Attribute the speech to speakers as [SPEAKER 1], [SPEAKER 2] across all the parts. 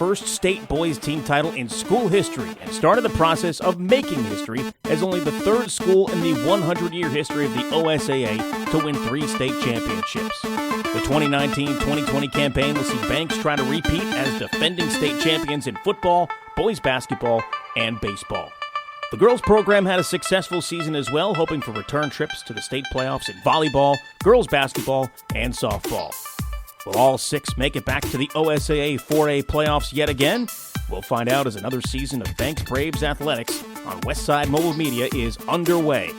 [SPEAKER 1] first state boys team title in school history and started the process of making history as only the third school in the 100-year history of the OSAA to win 3 state championships. The 2019-2020 campaign will see Banks try to repeat as defending state champions in football, boys basketball, and baseball. The girls program had a successful season as well, hoping for return trips to the state playoffs in volleyball, girls basketball, and softball. Will all 6 make it back to the OSAA 4A playoffs yet again? We'll find out as another season of Banks Braves athletics on Westside Mobile Media is underway.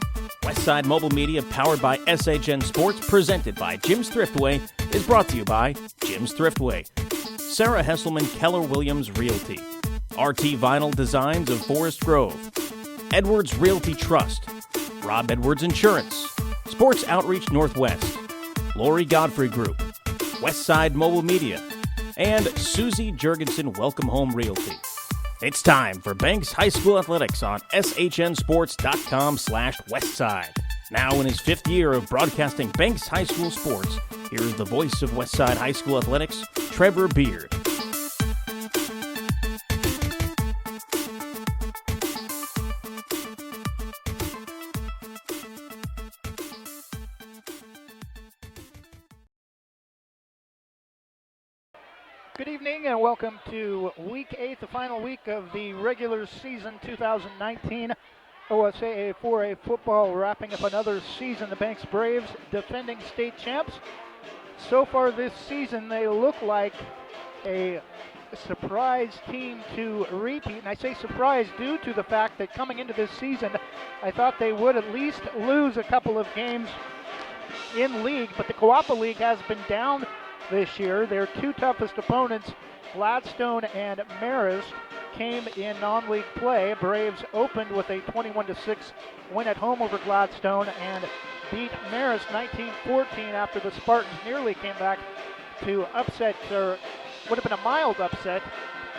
[SPEAKER 1] Westside Mobile Media, powered by SHN Sports, presented by Jim's Thriftway, is brought to you by Jim's Thriftway, Sarah Hesselman Keller Williams Realty, RT Vinyl Designs of Forest Grove, Edwards Realty Trust, Rob Edwards Insurance, Sports Outreach Northwest, Lori Godfrey Group, Westside Mobile Media, and Susie Jurgensen Welcome Home Realty. It's time for Banks High School Athletics on SHNSports.com/Westside. Now in his 5th year of broadcasting Banks High School sports, here's the voice of Westside High School Athletics, Trevor Beard.
[SPEAKER 2] Good evening and welcome to Week 8, the final week of the regular season 2019 OSAA 4A football, wrapping up another season. The Banks Braves, defending state champs. So far this season, they look like a surprise team to repeat. And I say surprise due to the fact that coming into this season, I thought they would at least lose a couple of games in league, but the Coapa League has been down this year. Their 2 toughest opponents, Gladstone and Marist, came in non-league play. Braves opened with a 21-6 win at home over Gladstone and beat Marist 19-14 after the Spartans nearly came back to upset, or would have been a mild upset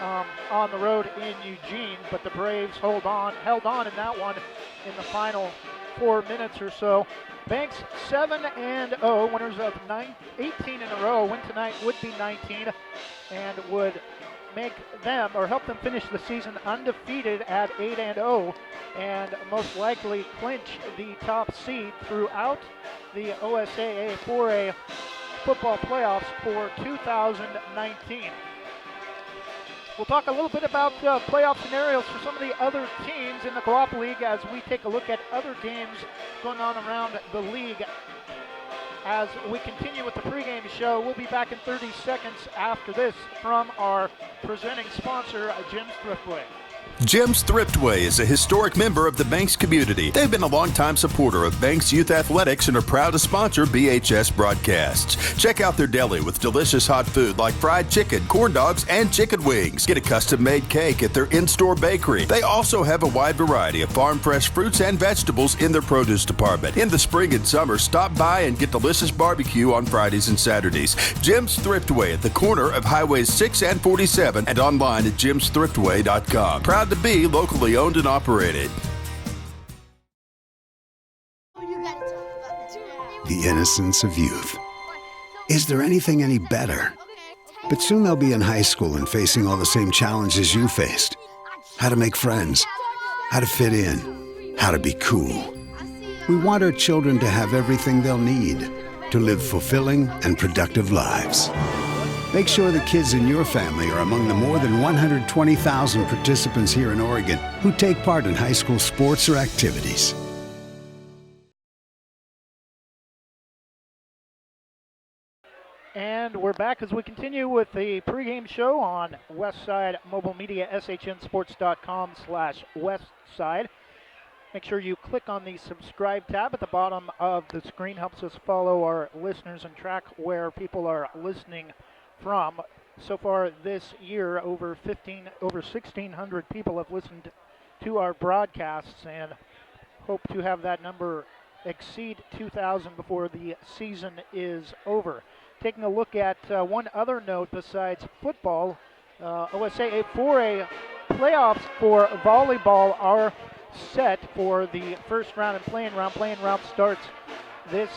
[SPEAKER 2] on the road in Eugene, but the Braves held on in that one in the final 4 minutes or so. Banks 7-0, winners of 18 in a row. Win tonight would be 19 and would make them, or help them finish the season undefeated at 8-0 and most likely clinch the top seed throughout the OSAA 4A football playoffs for 2019. We'll talk a little bit about playoff scenarios for some of the other teams in the Co-op League as we take a look at other games going on around the league. As we continue with the pregame show, we'll be back in 30 seconds after this from our presenting sponsor, Jim's Thriftway.
[SPEAKER 3] Jim's Thriftway is a historic member of the Banks community. They've been a longtime supporter of Banks Youth Athletics and are proud to sponsor BHS broadcasts. Check out their deli with delicious hot food like fried chicken, corn dogs, and chicken wings. Get a custom-made cake at their in-store bakery. They also have a wide variety of farm-fresh fruits and vegetables in their produce department. In the spring and summer, stop by and get delicious barbecue on Fridays and Saturdays. Jim's Thriftway at the corner of Highways 6 and 47 and online at jimsthriftway.com. Proud to be locally owned and operated.
[SPEAKER 4] The innocence of youth. Is there anything any better? But soon they'll be in high school and facing all the same challenges you faced. How to make friends, how to fit in, how to be cool. We want our children to have everything they'll need to live fulfilling and productive lives. Make sure the kids in your family are among the more than 120,000 participants here in Oregon who take part in high school sports or activities.
[SPEAKER 2] And we're back as we continue with the pregame show on Westside Mobile Media, SHNSports.com/Westside. Make sure you click on the subscribe tab at the bottom of the screen. Helps us follow our listeners and track where people are listening from. So far this year, over 1,600 people have listened to our broadcasts, and hope to have that number exceed 2,000 before the season is over. Taking a look at one other note besides football, OSAA 4A playoffs for volleyball are set for the first round and playing round. Playing round starts this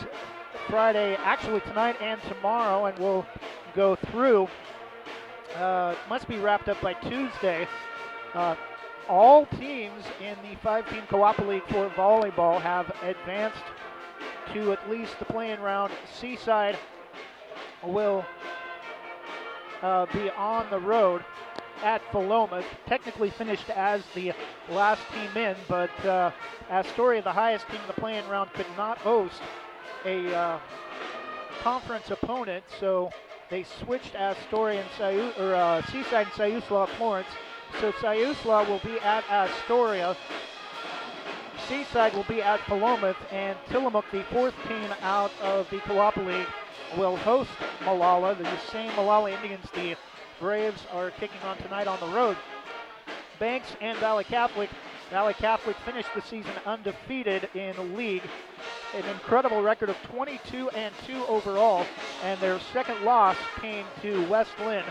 [SPEAKER 2] Friday, actually tonight and tomorrow, and we'll go through must be wrapped up by Tuesday. All teams in the 5-team Co-op League for volleyball have advanced to at least the play-in round. Seaside will be on the road at Philomath, technically finished as the last team in, but Astoria, the highest team in the play-in round, could not host a conference opponent, so they switched Astoria and Seaside and Siuslaw Florence. So Siuslaw will be at Astoria, Seaside will be at Philomath, and Tillamook, the fourth team out of the Co-op League, will host Molalla. The same Molalla Indians the Braves are kicking on tonight on the road. Banks and Valley Catholic. Valley Catholic finished the season undefeated in the league, an incredible record of 22-2 overall, and their second loss came to West Lynn,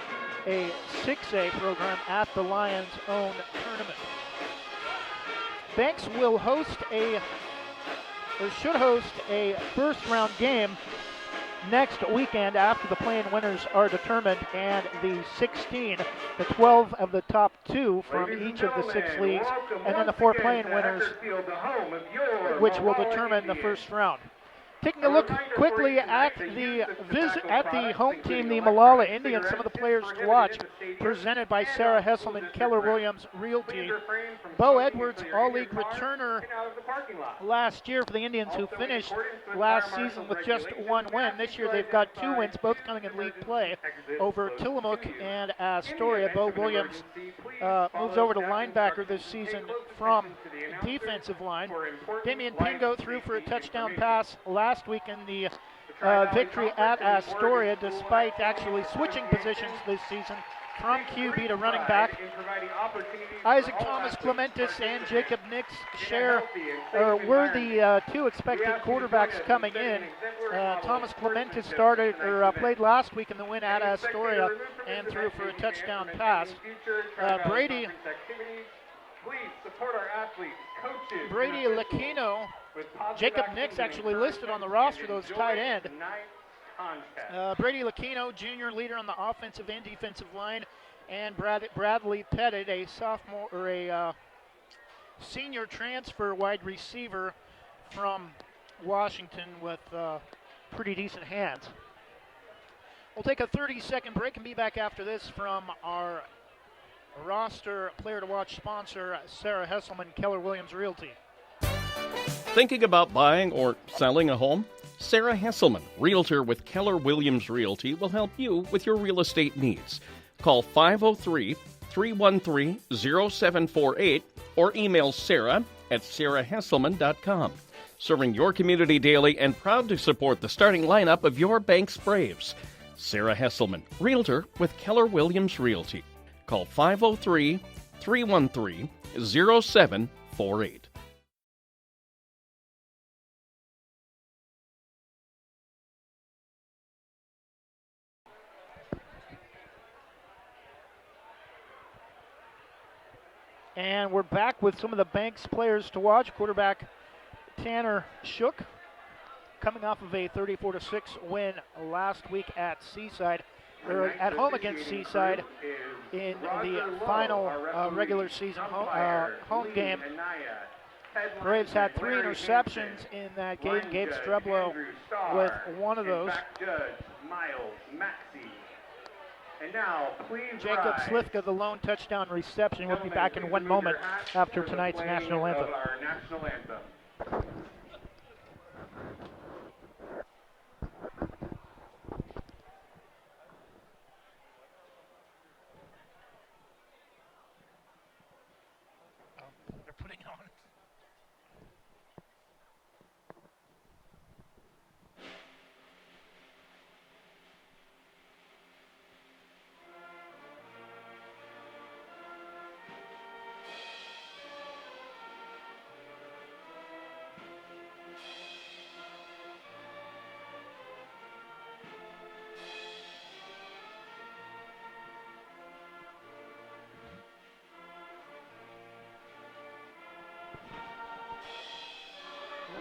[SPEAKER 2] a 6A program at the Lions' own tournament. Banks should host a first-round game next weekend after the play-in winners are determined, and the 12 of the top 2 from each of the 6 leagues, and then the 4 play-in winners, which will determine the first round. Taking a look quickly at the home team, the Molalla Indians, some of the players to watch, presented by Sarah Hesselman, Keller Williams Realty. Bo Edwards, all-league returner last year for the Indians, who finished last season with just 1 win. This year they've got 2 wins, both coming in league play over Tillamook and Astoria. Bo Williams moves over to linebacker this season from defensive line. Damian Pingo threw for a touchdown pass last week in the victory at Astoria, despite actually switching positions this season from QB to running back. Isaac Thomas Clementis and Jacob Nix were the 2 expected quarterbacks coming in. Thomas Clementis played last week in the win at Astoria and threw for a touchdown pass. Brady Lacino, Jacob Nix actually listed on the roster, though, as tight end. Brady Lacino, junior leader on the offensive and defensive line, and Bradley Pettit, a sophomore or a senior transfer wide receiver from Washington with pretty decent hands. We'll take a 30-second break and be back after this from our roster player to watch sponsor, Sarah Hesselman, Keller Williams Realty.
[SPEAKER 1] Thinking about buying or selling a home? Sarah Hesselman, realtor with Keller Williams Realty, will help you with your real estate needs. Call 503-313-0748 or email Sarah at sarahhesselman.com. Serving your community daily and proud to support the starting lineup of your bank's Braves. Sarah Hesselman, realtor with Keller Williams Realty. Call 503-313-0748.
[SPEAKER 2] And we're back with some of the Banks players to watch. Quarterback Tanner Shook, coming off of a 34-6 win last week at Seaside, or at home against Seaside in the final regular season home game. Braves had 3 interceptions in that game. Gabe Streblo with one of those.
[SPEAKER 5] And now,
[SPEAKER 2] Jacob Slifka, the lone touchdown reception. We'll be back in 1 moment after tonight's national anthem. They're putting on.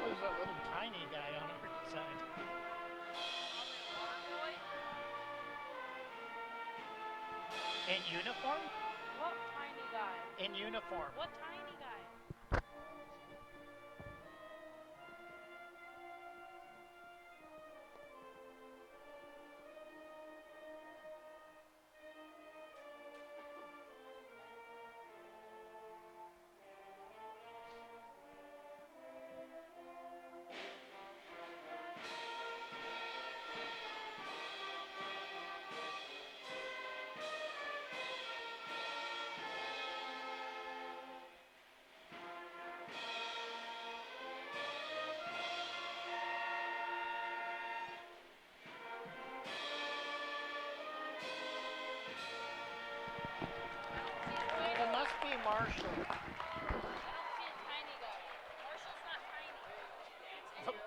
[SPEAKER 2] There's that little tiny guy on her side. In uniform?
[SPEAKER 6] What tiny guy?
[SPEAKER 2] In uniform.
[SPEAKER 6] What tiny guy?
[SPEAKER 2] It must be Marshall.
[SPEAKER 6] I don't see a tiny guy. Marshall's not tiny. If it's anyone, it's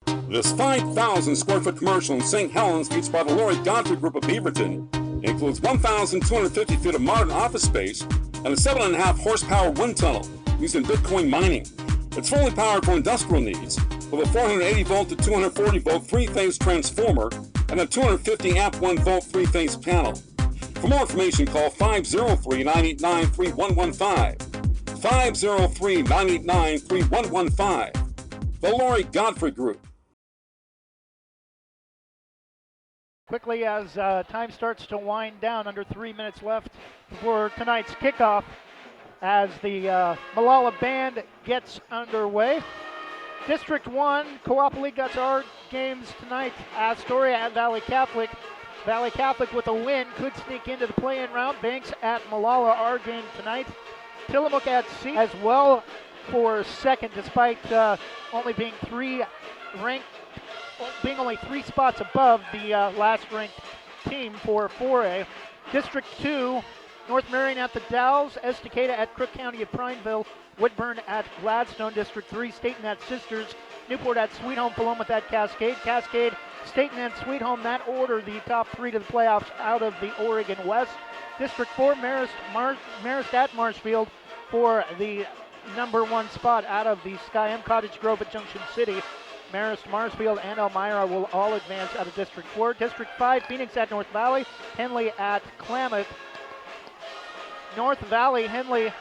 [SPEAKER 6] sweet.
[SPEAKER 7] This 5,000 square foot commercial in St. Helens, leased by the Lori Godfrey Group of Beaverton, includes 1,250 feet of modern office space and a 7.5 horsepower wind tunnel used in Bitcoin mining. It's fully powered for industrial needs with a 480 volt to 240 volt three-phase transformer and a 250 amp 1 volt three-phase panel. For more information, call 503-989-3115. 503-989-3115. The Lori Godfrey Group.
[SPEAKER 2] Quickly as time starts to wind down, under 3 minutes left for tonight's kickoff as the Molalla Band gets underway. District 1, Co-op League, that's our games tonight. Astoria at Valley Catholic. Valley Catholic with a win could sneak into the play-in round. Banks at Molalla, our game tonight. Tillamook at C as well for second, despite only being only 3 spots above the last ranked team for 4A. District 2, North Marion at the Dalles, Estacada at Crook County at Prineville, Woodburn at Gladstone. District 3, Staten at Sisters, Newport at Sweet Home, Philomath at Cascade. Cascade, Staten and Sweet Home, that order the top 3 to the playoffs out of the Oregon West. District 4, Marist at Marshfield for the number 1 spot out of the Sky M. Cottage Grove at Junction City. Marist, Marsfield, and Elmira will all advance out of District 4. District 5, Phoenix at North Valley, Henley at Klamath. North Valley, Henley,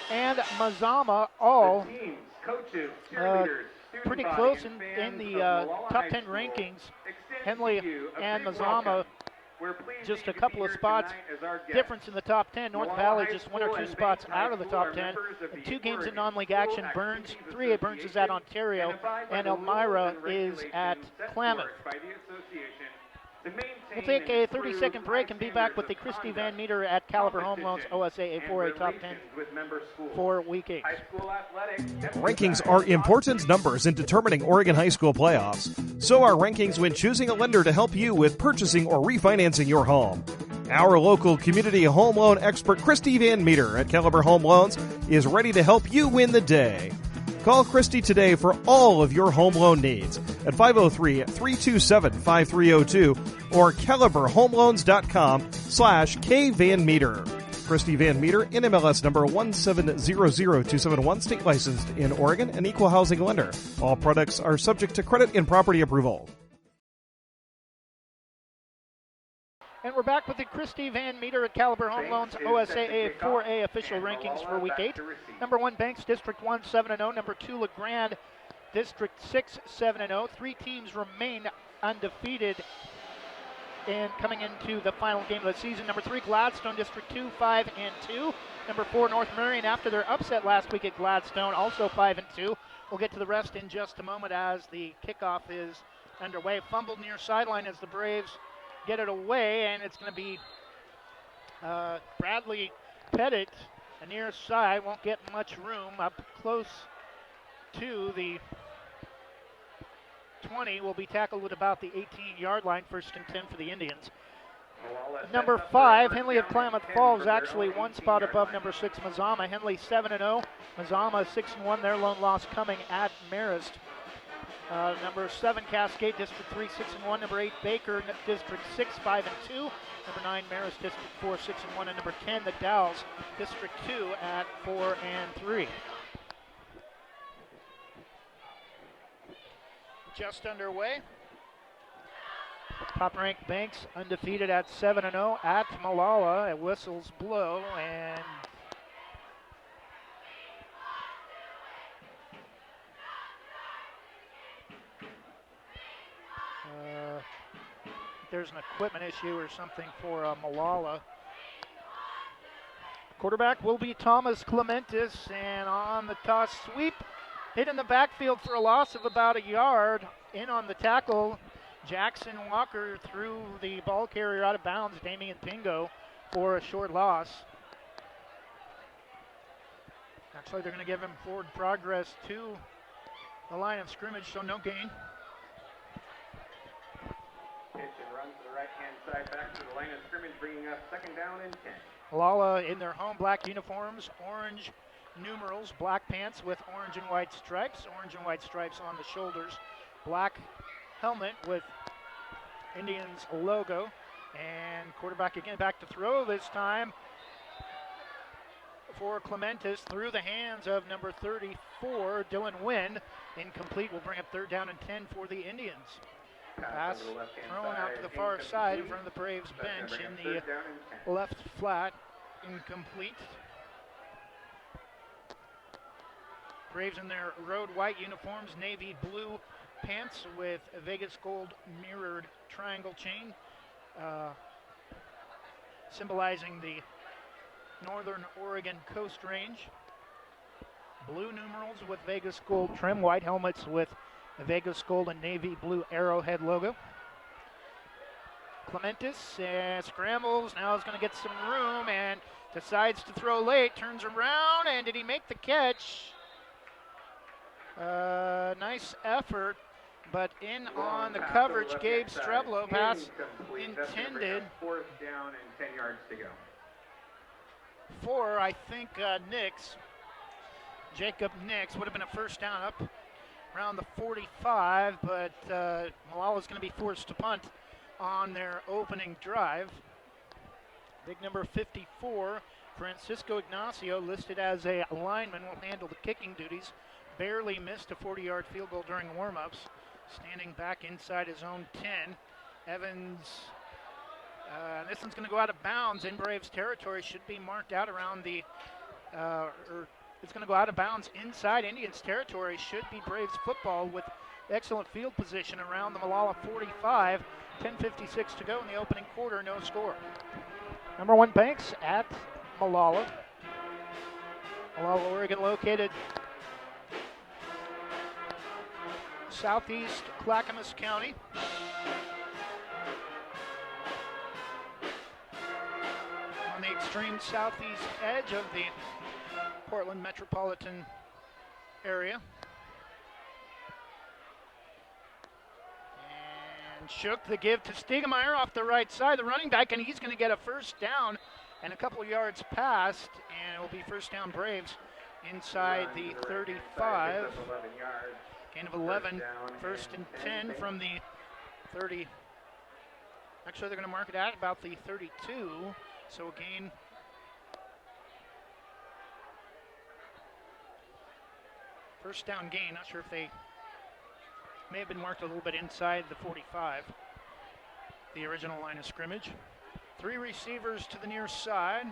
[SPEAKER 2] and Mazama all
[SPEAKER 5] teams, coaches, cheerleaders,
[SPEAKER 2] pretty
[SPEAKER 5] student
[SPEAKER 2] close
[SPEAKER 5] body, and
[SPEAKER 2] in
[SPEAKER 5] fans
[SPEAKER 2] the
[SPEAKER 5] of Molalla
[SPEAKER 2] top
[SPEAKER 5] High
[SPEAKER 2] 10
[SPEAKER 5] School
[SPEAKER 2] rankings.
[SPEAKER 5] extend
[SPEAKER 2] Henley
[SPEAKER 5] to you a
[SPEAKER 2] and
[SPEAKER 5] big
[SPEAKER 2] Mazama
[SPEAKER 5] welcome. We're pleased
[SPEAKER 2] just
[SPEAKER 5] that
[SPEAKER 2] a
[SPEAKER 5] you
[SPEAKER 2] couple
[SPEAKER 5] could
[SPEAKER 2] of
[SPEAKER 5] be here
[SPEAKER 2] spots
[SPEAKER 5] tonight as our guest.
[SPEAKER 2] difference in the top 10. North
[SPEAKER 5] Molalla
[SPEAKER 2] Valley
[SPEAKER 5] High
[SPEAKER 2] just 1 or
[SPEAKER 5] School
[SPEAKER 2] 2
[SPEAKER 5] and
[SPEAKER 2] spots
[SPEAKER 5] Banks High
[SPEAKER 2] out of the
[SPEAKER 5] School
[SPEAKER 2] top
[SPEAKER 5] are
[SPEAKER 2] 10.
[SPEAKER 5] members of
[SPEAKER 2] And
[SPEAKER 5] the
[SPEAKER 2] 2 games in
[SPEAKER 5] Oregon
[SPEAKER 2] non-league
[SPEAKER 5] School
[SPEAKER 2] action. Burns,
[SPEAKER 5] Activities
[SPEAKER 2] 3A Burns is at
[SPEAKER 5] Association,
[SPEAKER 2] Ontario,
[SPEAKER 5] and abide by
[SPEAKER 2] and
[SPEAKER 5] the rules
[SPEAKER 2] Elmira
[SPEAKER 5] and
[SPEAKER 2] is at
[SPEAKER 5] regulations set
[SPEAKER 2] Klamath.
[SPEAKER 5] forth by the association to maintain
[SPEAKER 2] We'll take a
[SPEAKER 5] and
[SPEAKER 2] 30-second
[SPEAKER 5] improve
[SPEAKER 2] break and be back
[SPEAKER 5] high
[SPEAKER 2] with the
[SPEAKER 5] standards
[SPEAKER 2] Christy
[SPEAKER 5] of
[SPEAKER 2] Van
[SPEAKER 5] conduct,
[SPEAKER 2] Meter at Caliber Home Loans
[SPEAKER 5] competition,
[SPEAKER 2] OSAA
[SPEAKER 5] and
[SPEAKER 2] 4A Top 10
[SPEAKER 5] relations with member schools.
[SPEAKER 2] for Week 8.
[SPEAKER 5] High school athletics
[SPEAKER 1] Rankings are important numbers in determining Oregon high school playoffs. So are rankings when choosing a lender to help you with purchasing or refinancing your home. Our local community home loan expert, Christy Van Meter at Caliber Home Loans, is ready to help you win the day. Call Christy today for all of your home loan needs at 503-327-5302 or caliberhomeloans.com/kvanmeter. Christy Van Meter, NMLS number 1700271, state licensed in Oregon, an equal housing lender. All products are subject to credit and property approval.
[SPEAKER 2] And we're back with the Christy Van Meter at Caliber Home Loans OSAA 4A official rankings for Week 8. Number 1, Banks, District 1, 7-0. Number 2, LeGrand, District 6, 7-0. 3 teams remain undefeated and coming into the final game of the season. Number 3, Gladstone, District 2, 5-2. Number 4, North Marion, after their upset last week at Gladstone, also 5-2. We'll get to the rest in just a moment as the kickoff is underway. Fumbled near sideline as the Braves get it away, and it's going to be Bradley Pettit, a near side, won't get much room up close to the 20, will be tackled at about the 18-yard line, 1st and 10 for the Indians. Number 5, Henley of Klamath Falls, actually 1 spot above number 6, Mazama. Henley 7-0, Mazama 6-1, their lone loss coming at Marist. Number 7, Cascade, District 3, 6-1. Number 8, Baker, District 6, 5-2. Number 9, Marist, District 4, 6-1. And number 10, the Dalles, District 2 at 4-3. Just underway. Top-ranked Banks undefeated at 7-0 at Molalla. At whistles blow, and there's an equipment issue or something for Molalla. Quarterback will be Thomas Clementis, and on the toss sweep, hit in the backfield for a loss of about a yard. In on the tackle, Jackson Walker threw the ball carrier out of bounds, Damian Pingo, for a short loss. Actually, they're going to give him forward progress to the line of scrimmage, so no gain.
[SPEAKER 5] Pitch and run to the right-hand side back to the line of scrimmage, bringing up 2nd down and 10.
[SPEAKER 2] Molalla in their home black uniforms, orange numerals, black pants with orange and white stripes on the shoulders, black helmet with Indians logo, and quarterback again back to throw this time for Clementis through the hands of number 34, Dylan Wynn. Incomplete, will bring up 3rd down and 10 for the Indians. Pass thrown out to the far side in front of the Braves bench in the left flat, incomplete. Braves in their road white uniforms, navy blue pants with a Vegas gold mirrored triangle chain, symbolizing the Northern Oregon Coast Range. Blue numerals with Vegas gold trim, white helmets with the Vegas gold and navy blue arrowhead logo. Clementis scrambles, now is going to get some room and decides to throw late, turns around, and did he make the catch? Nice effort, but in on the coverage, Gabe Streblo, pass intended.
[SPEAKER 5] 4th down and 10 yards to go.
[SPEAKER 2] For, I think, Jacob Nix, would have been a first down up around the 45, but Molalla is going to be forced to punt on their opening drive. Big number 54, Francisco Ignacio, listed as a lineman, will handle the kicking duties. Barely missed a 40-yard field goal during warm-ups, standing back inside his own 10. Evans, this one's going to go out of bounds in Braves territory, should be marked out around the, it's going to go out of bounds inside Indians territory, should be Braves football with excellent field position around the Molalla 45. 10:56 to go in the opening quarter, no score. Number 1 Banks at Molalla. Molalla, Oregon, located southeast Clackamas County. On the extreme southeast edge of the Portland metropolitan area. And Shook the give to Stiegemeyer off the right side, the running back, and he's going to get a first down and a couple yards past, and it will be first down Braves inside the 35. Gain of 11, 1st and 10 from the 30. Actually, they're going to mark it at about the 32, so a gain. First down gain, not sure if they may have been marked a little bit inside the 45, the original line of scrimmage. 3 receivers to the near side.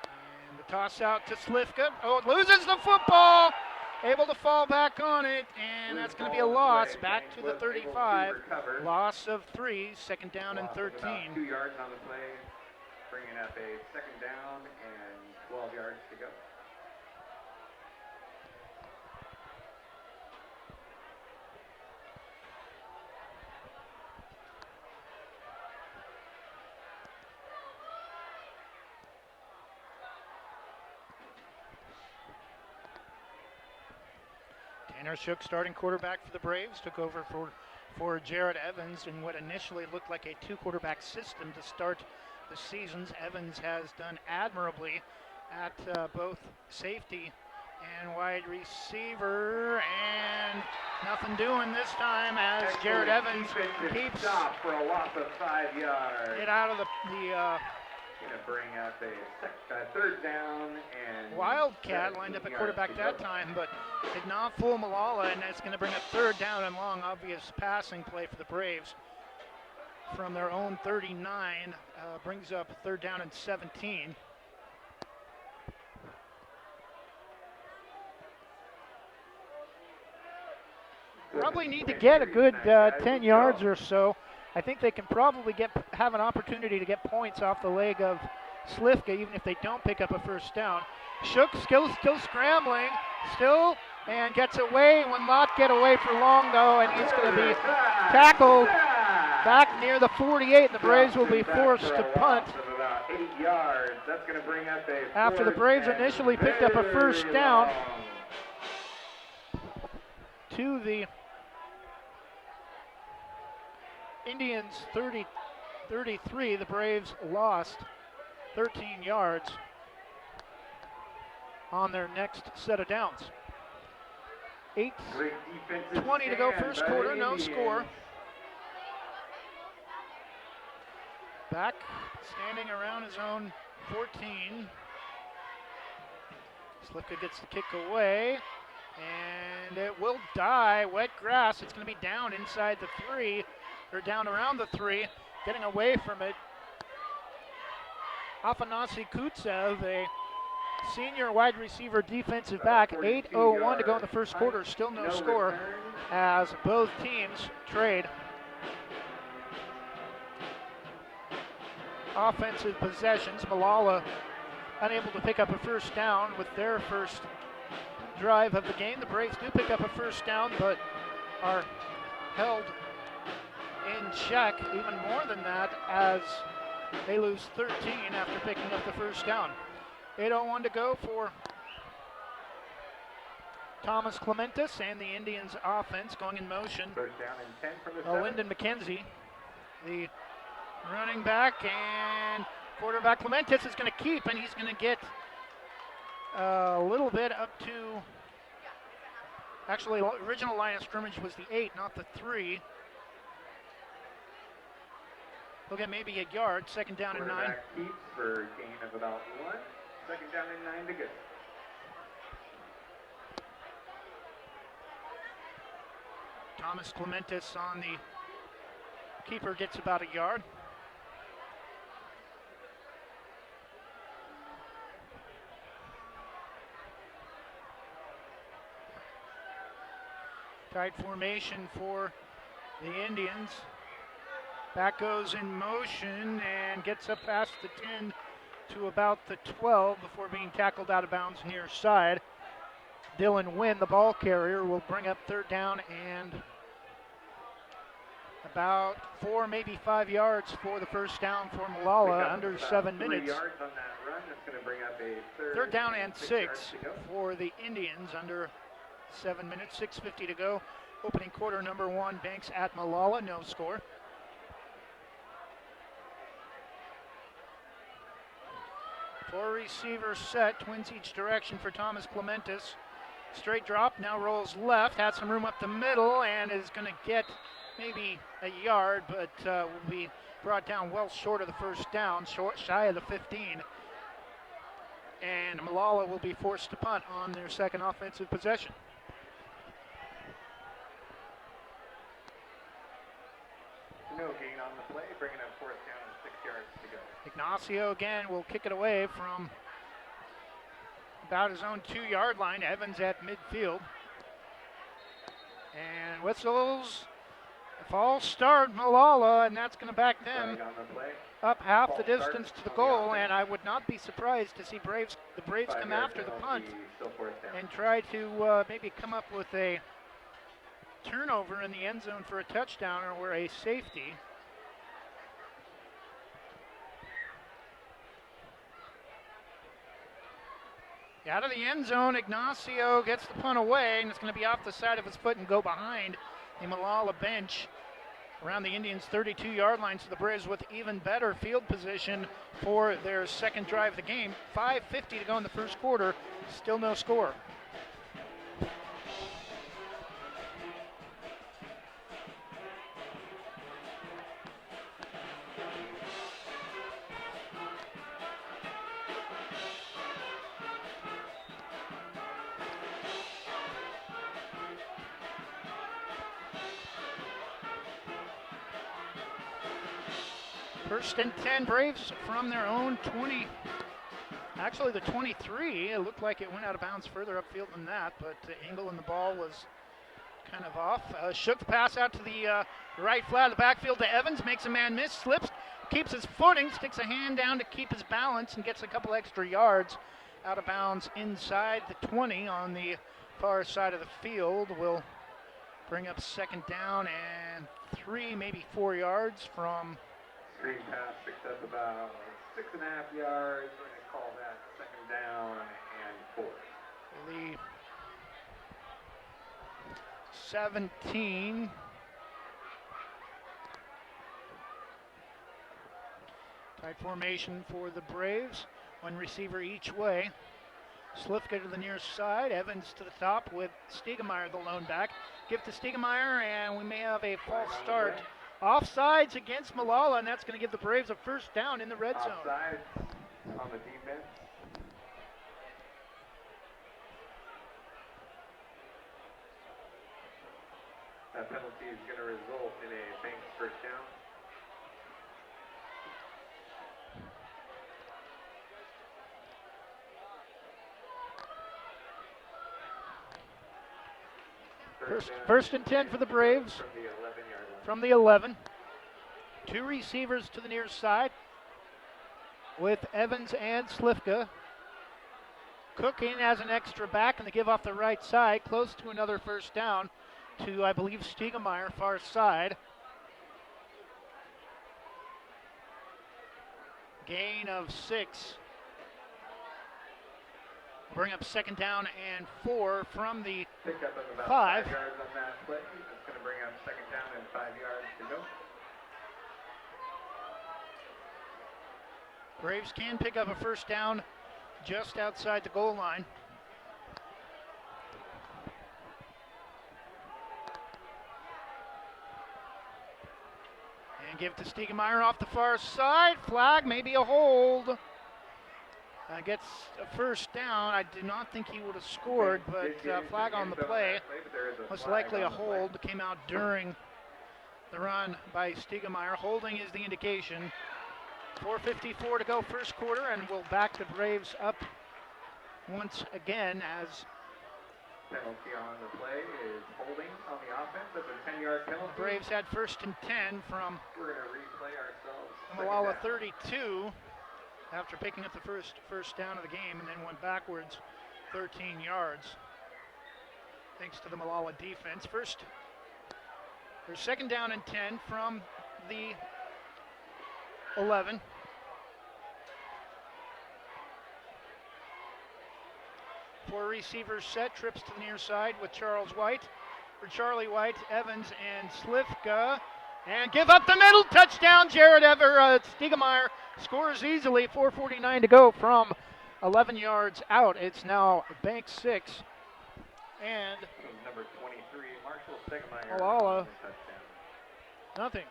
[SPEAKER 2] And the toss out to Slifka. Oh, it loses the football! Able to fall back on it, and that's going to be a loss back to the 35. Loss of 3, 2nd down and 13.
[SPEAKER 5] 2 yards on the play, bringing up a 2nd down and 12 yards to go.
[SPEAKER 2] Tanner Shook, starting quarterback for the Braves, took over for Jared Evans in what initially looked like a 2-quarterback system to start the seasons. Evans has done admirably at both safety And wide receiver, and nothing doing this time as Jared Evans keeps
[SPEAKER 5] stop for a loss of 5 yards.
[SPEAKER 2] it out of the
[SPEAKER 5] Going to bring up a third down and
[SPEAKER 2] Wildcat lined up at quarterback that time, but did not fool Molalla, and that's going to bring up third down and long. Obvious passing play for the Braves from their own 39, brings up third down and 17. Probably need to get a good 10 yards or so. I think they can probably have an opportunity to get points off the leg of Slivka, even if they don't pick up a first down. Shook still scrambling, and gets away. Will not get away for long though, and he's going to be tackled back near the 48. The Braves will be forced to punt. After the Braves initially picked up a first down to the Indians 33, the Braves lost 13 yards on their next set of downs. 8:20 to go first quarter, no score. Back, standing around his own 14. Slivka gets the kick away, and it will die. Wet grass, it's going to be down inside the 3. They're down around the 3, getting away from it. Afanasi Kutsev, a senior wide receiver defensive back. 8:01 to go in the first quarter, still no score as both teams trade offensive possessions. Molalla unable to pick up a first down with their first drive of the game. The Braves do pick up a first down, but are held in check, even more than that, as they lose 13 after picking up the first down. 8:01 to go for Thomas Clementis and the Indians offense going in motion.
[SPEAKER 5] First down and 10 from the
[SPEAKER 2] Lyndon McKenzie, the running back, and quarterback Clementis is going to keep, and he's going to get a little bit up to, actually original line of scrimmage was the 8, not the 3. He'll get maybe a yard, second down and 9.
[SPEAKER 5] Quarterback keeps for a gain of about 1. Second down and 9 to go.
[SPEAKER 2] Thomas Clementis on the keeper gets about a yard. Tight formation for the Indians. Back goes in motion and gets up past the 10 to about the 12 before being tackled out of bounds near side. Dylan Wynn, the ball carrier, will bring up third down and about 4, maybe 5 yards for the first down for Molalla, under 7 minutes.
[SPEAKER 5] 3 yards on that run. That's going to bring up a
[SPEAKER 2] third down and 6 for the Indians, under 7 minutes, 6:50 to go. Opening quarter, number 1, Banks at Molalla, no score. Four receivers set, twins each direction for Thomas Clementis. Straight drop, now rolls left, has some room up the middle, and is going to get maybe a yard, but will be brought down well short of the first down, shy of the 15. And Molalla will be forced to punt on their second offensive possession.
[SPEAKER 5] No gain on the play, bringing up fourth down and 6 yards to go.
[SPEAKER 2] Ignacio again will kick it away from about his own 2-yard line. Evans at midfield. And whistles. False start, Molalla, and that's going to back them up half the distance to the goal. And I would not be surprised to see the Braves come after the punt and try to maybe come up with a turnover in the end zone for a touchdown or a safety. Out of the end zone, Ignacio gets the punt away, and it's going to be off the side of his foot and go behind the Molalla bench around the Indians' 32-yard line. So the Braves with even better field position for their second drive of the game. 5:50 to go in the first quarter, still no score. First and 10, Braves from their own 20. Actually, the 23. It looked like it went out of bounds further upfield than that, but angle in the ball was kind of off. Shook the pass out to the right flat of the backfield to Evans, makes a man miss, slips, keeps his footing, sticks a hand down to keep his balance, and gets a couple extra yards out of bounds inside the 20 on the far side of the field. Will bring up second down and 3, maybe 4 yards from.
[SPEAKER 5] Screen pass picked up about 6.5 yards. We're going to call that second down and 4.
[SPEAKER 2] The 17. Tight formation for the Braves. One receiver each way. Slifka to the near side. Evans to the top with Stiegemeyer the lone back. Give to Stiegemeyer, and we may have a false start. Offsides against Molalla, and that's going to give the Braves a first down in the red zone.
[SPEAKER 5] Offsides on the defense. That penalty is going to result in a Banks first down.
[SPEAKER 2] First and 10 for the Braves
[SPEAKER 5] From the 11-yard line.
[SPEAKER 2] from the 11. 2 receivers to the near side with Evans and Slifka. Cook in as an extra back, and they give off the right side, close to another first down to, I believe, Stiegemeyer, far side. Gain of 6. Bring up second down and 4 from the
[SPEAKER 5] Pick up of about
[SPEAKER 2] 5.
[SPEAKER 5] 5 yards on that play. That's going to bring up second down and 5 yards to go.
[SPEAKER 2] Braves can pick up a first down just outside the goal line. And give to Stiegemeyer off the far side. Flag, maybe a hold. Gets a first down. I do not think he would have scored, but flag on the play. Most likely a hold. Came out during the run by Stiegemeyer. Holding is the indication. 4:54 to go first quarter, and we'll back the Braves up once again as
[SPEAKER 5] Penalty on the play is holding on the offense. That's a 10-yard penalty.
[SPEAKER 2] the Braves had first and 10 from
[SPEAKER 5] We're going to replay ourselves.
[SPEAKER 2] Molalla 32 after picking up the first down of the game, and then went backwards 13 yards thanks to the Molalla defense. There's second down and 10 from the 11. Four receivers set, trips to the near side with Charles White. For Charlie White, Evans, and Slifka. And give up the middle, touchdown, Stiegemeyer scores easily, 4:49 to go from 11 yards out. It's now Banks 6. And
[SPEAKER 5] number 23, Marshall Stiegemeyer.
[SPEAKER 2] Molalla,
[SPEAKER 5] Touchdown.
[SPEAKER 2] nothing.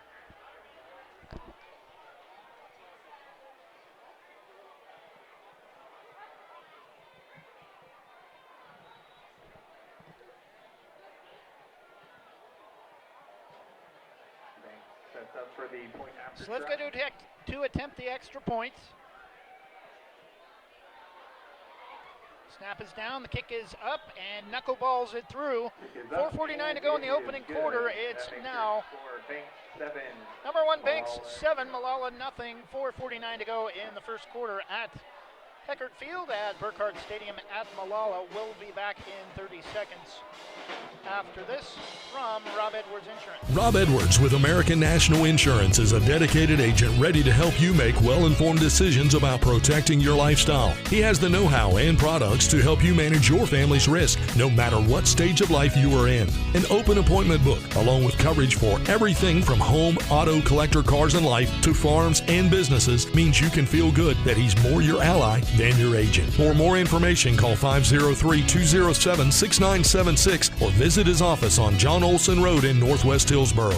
[SPEAKER 5] Sets up for the point after
[SPEAKER 2] Slifka to attempt the extra points. Snap is down, the kick is up, and knuckleballs it through. 4:49 to go in the opening quarter. It's now number 1 Banks 7, Molalla nothing. 4:49 to go in the first quarter at Heckert Field at Burkhardt Stadium at Molalla. We'll be back in 30 seconds after this from Rob Edwards Insurance.
[SPEAKER 8] Rob Edwards with American National Insurance is a dedicated agent ready to help you make well-informed decisions about protecting your lifestyle. He has the know-how and products to help you manage your family's risk, no matter what stage of life you are in. An open appointment book, along with coverage for everything from home, auto, collector, cars, and life to farms and businesses, means you can feel good that he's more your ally than your agent. For more information, call 503-207-6976 or visit his office on John Olson Road in Northwest Hillsboro.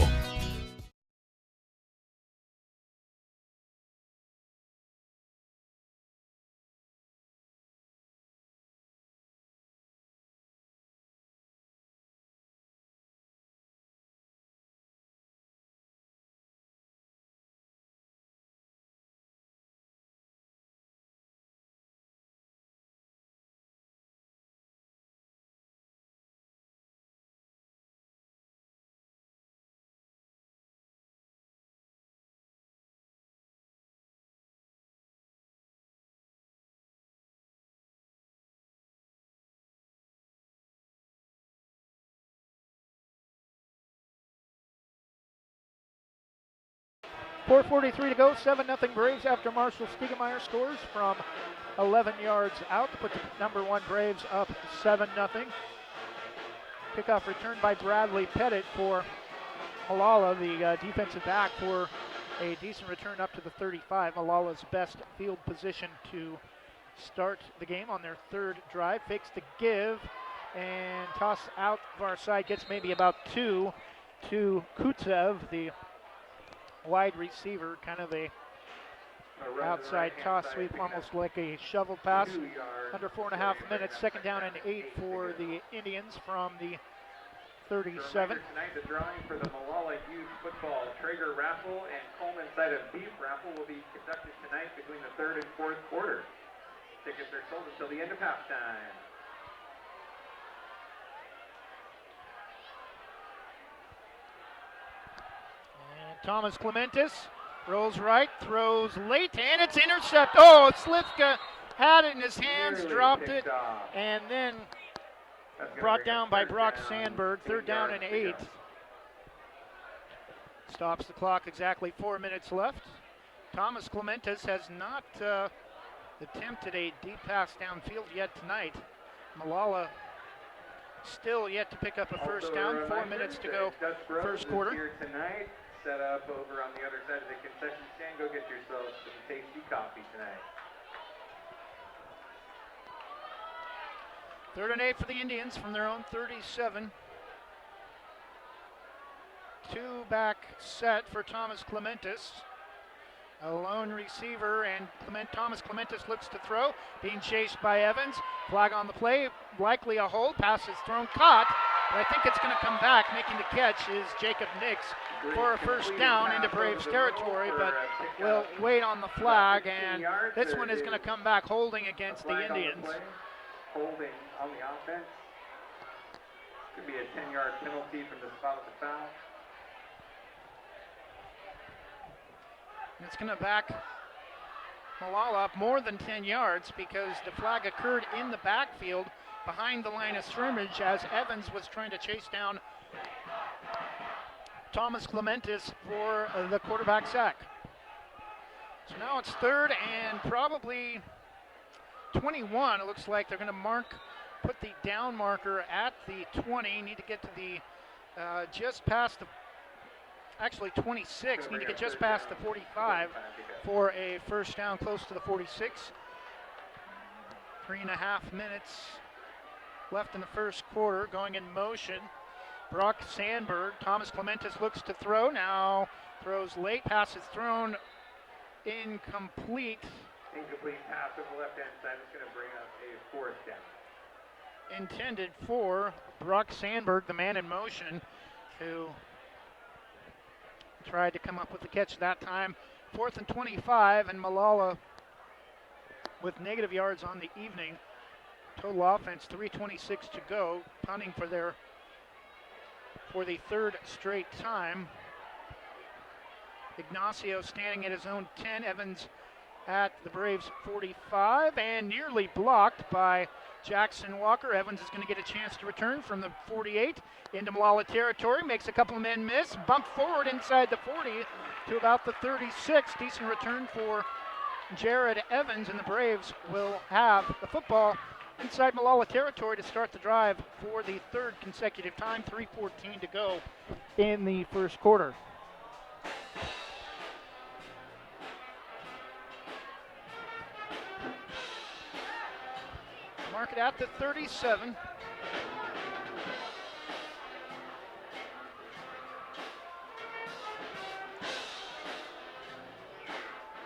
[SPEAKER 2] 4:43 to go, 7-0 Braves after Marshall Stiegemeyer scores from 11 yards out to put the number 1 Braves up 7-0. Kickoff return by Bradley Pettit for Molalla, the defensive back, for a decent return up to the 35. Malalla's best field position to start the game on their third drive. Fakes the give and toss out far side, gets maybe about 2 to Kutsev, the wide receiver, kind of a outside toss sweep, almost like a shovel pass. Under 4.5 minutes, 2nd down and 8 for the Indians from the 37.
[SPEAKER 5] Tonight, the drawing for the Molalla Youth Football Traeger Raffle and Coleman Side of Beef Raffle will be conducted tonight between the 3rd and 4th quarter. Tickets are sold until the end of halftime.
[SPEAKER 2] And Thomas Clementis rolls right, throws late, and it's intercepted. Oh, Slivka had it in his hands, dropped it, and then brought down by Brock Sandberg. 3rd down and 8. Stops the clock, exactly 4 minutes left. Thomas Clementis has not attempted a deep pass downfield yet tonight. Molalla still yet to pick up a first down. 4 minutes to go, first quarter.
[SPEAKER 5] Here tonight, set up over on the other side of the concession stand. Go get yourselves some tasty coffee tonight.
[SPEAKER 2] 3rd and 8 for the Indians from their own 37. 2-back set for Thomas Clementis. A lone receiver, and Thomas Clementis looks to throw, being chased by Evans. Flag on the play, likely a hold. Pass is thrown, caught, but I think it's going to come back. Making the catch is Jacob Nix for a first down into Braves territory, but we'll wait on the flag, and this one is going to come back holding against the Indians.
[SPEAKER 5] Holding on the offense. Could be a 10-yard penalty from the spot of the foul.
[SPEAKER 2] And it's going to back Molalla up more than 10 yards because the flag occurred in the backfield behind the line of scrimmage as Evans was trying to chase down Thomas Clementis for the quarterback sack. So now it's 3rd and probably 21. It looks like they're going to put the down marker at the 20. Need to get to the just past the, actually 26. Need to get just past the 45 for a first down close to the 46. 3.5 minutes left in the first quarter. Going in motion, Brock Sandberg. Thomas Clementis looks to throw. Now throws late. Pass is thrown incomplete.
[SPEAKER 5] Incomplete pass over the left-hand side is going to bring up a 4th down.
[SPEAKER 2] Intended for Brock Sandberg, the man in motion, who tried to come up with the catch that time. 4th and 25, and Molalla with negative yards on the evening. Total offense, 3:26 to go. Punting for the 3rd straight time. Ignacio standing at his own 10. Evans at the Braves 45 and nearly blocked by Jackson Walker. Evans is going to get a chance to return from the 48 into Molalla territory. Makes a couple of men miss. Bump forward inside the 40 to about the 36. Decent return for Jared Evans, and the Braves will have the football inside Molalla territory to start the drive for the 3rd consecutive time. 3:14 to go in the first quarter. Mark it at the 37.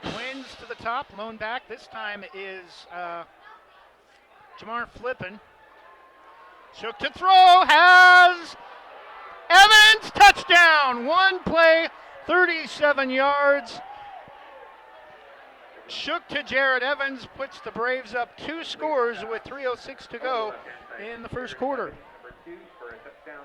[SPEAKER 2] Twins to the top, lone back. This time is Jamar Flippin. Shook to throw, has Evans, touchdown! One play, 37 yards. Shook to Jared Evans, puts the Braves up 2 scores with 3:06 to go in the first quarter.
[SPEAKER 5] Number 2 for a touchdown.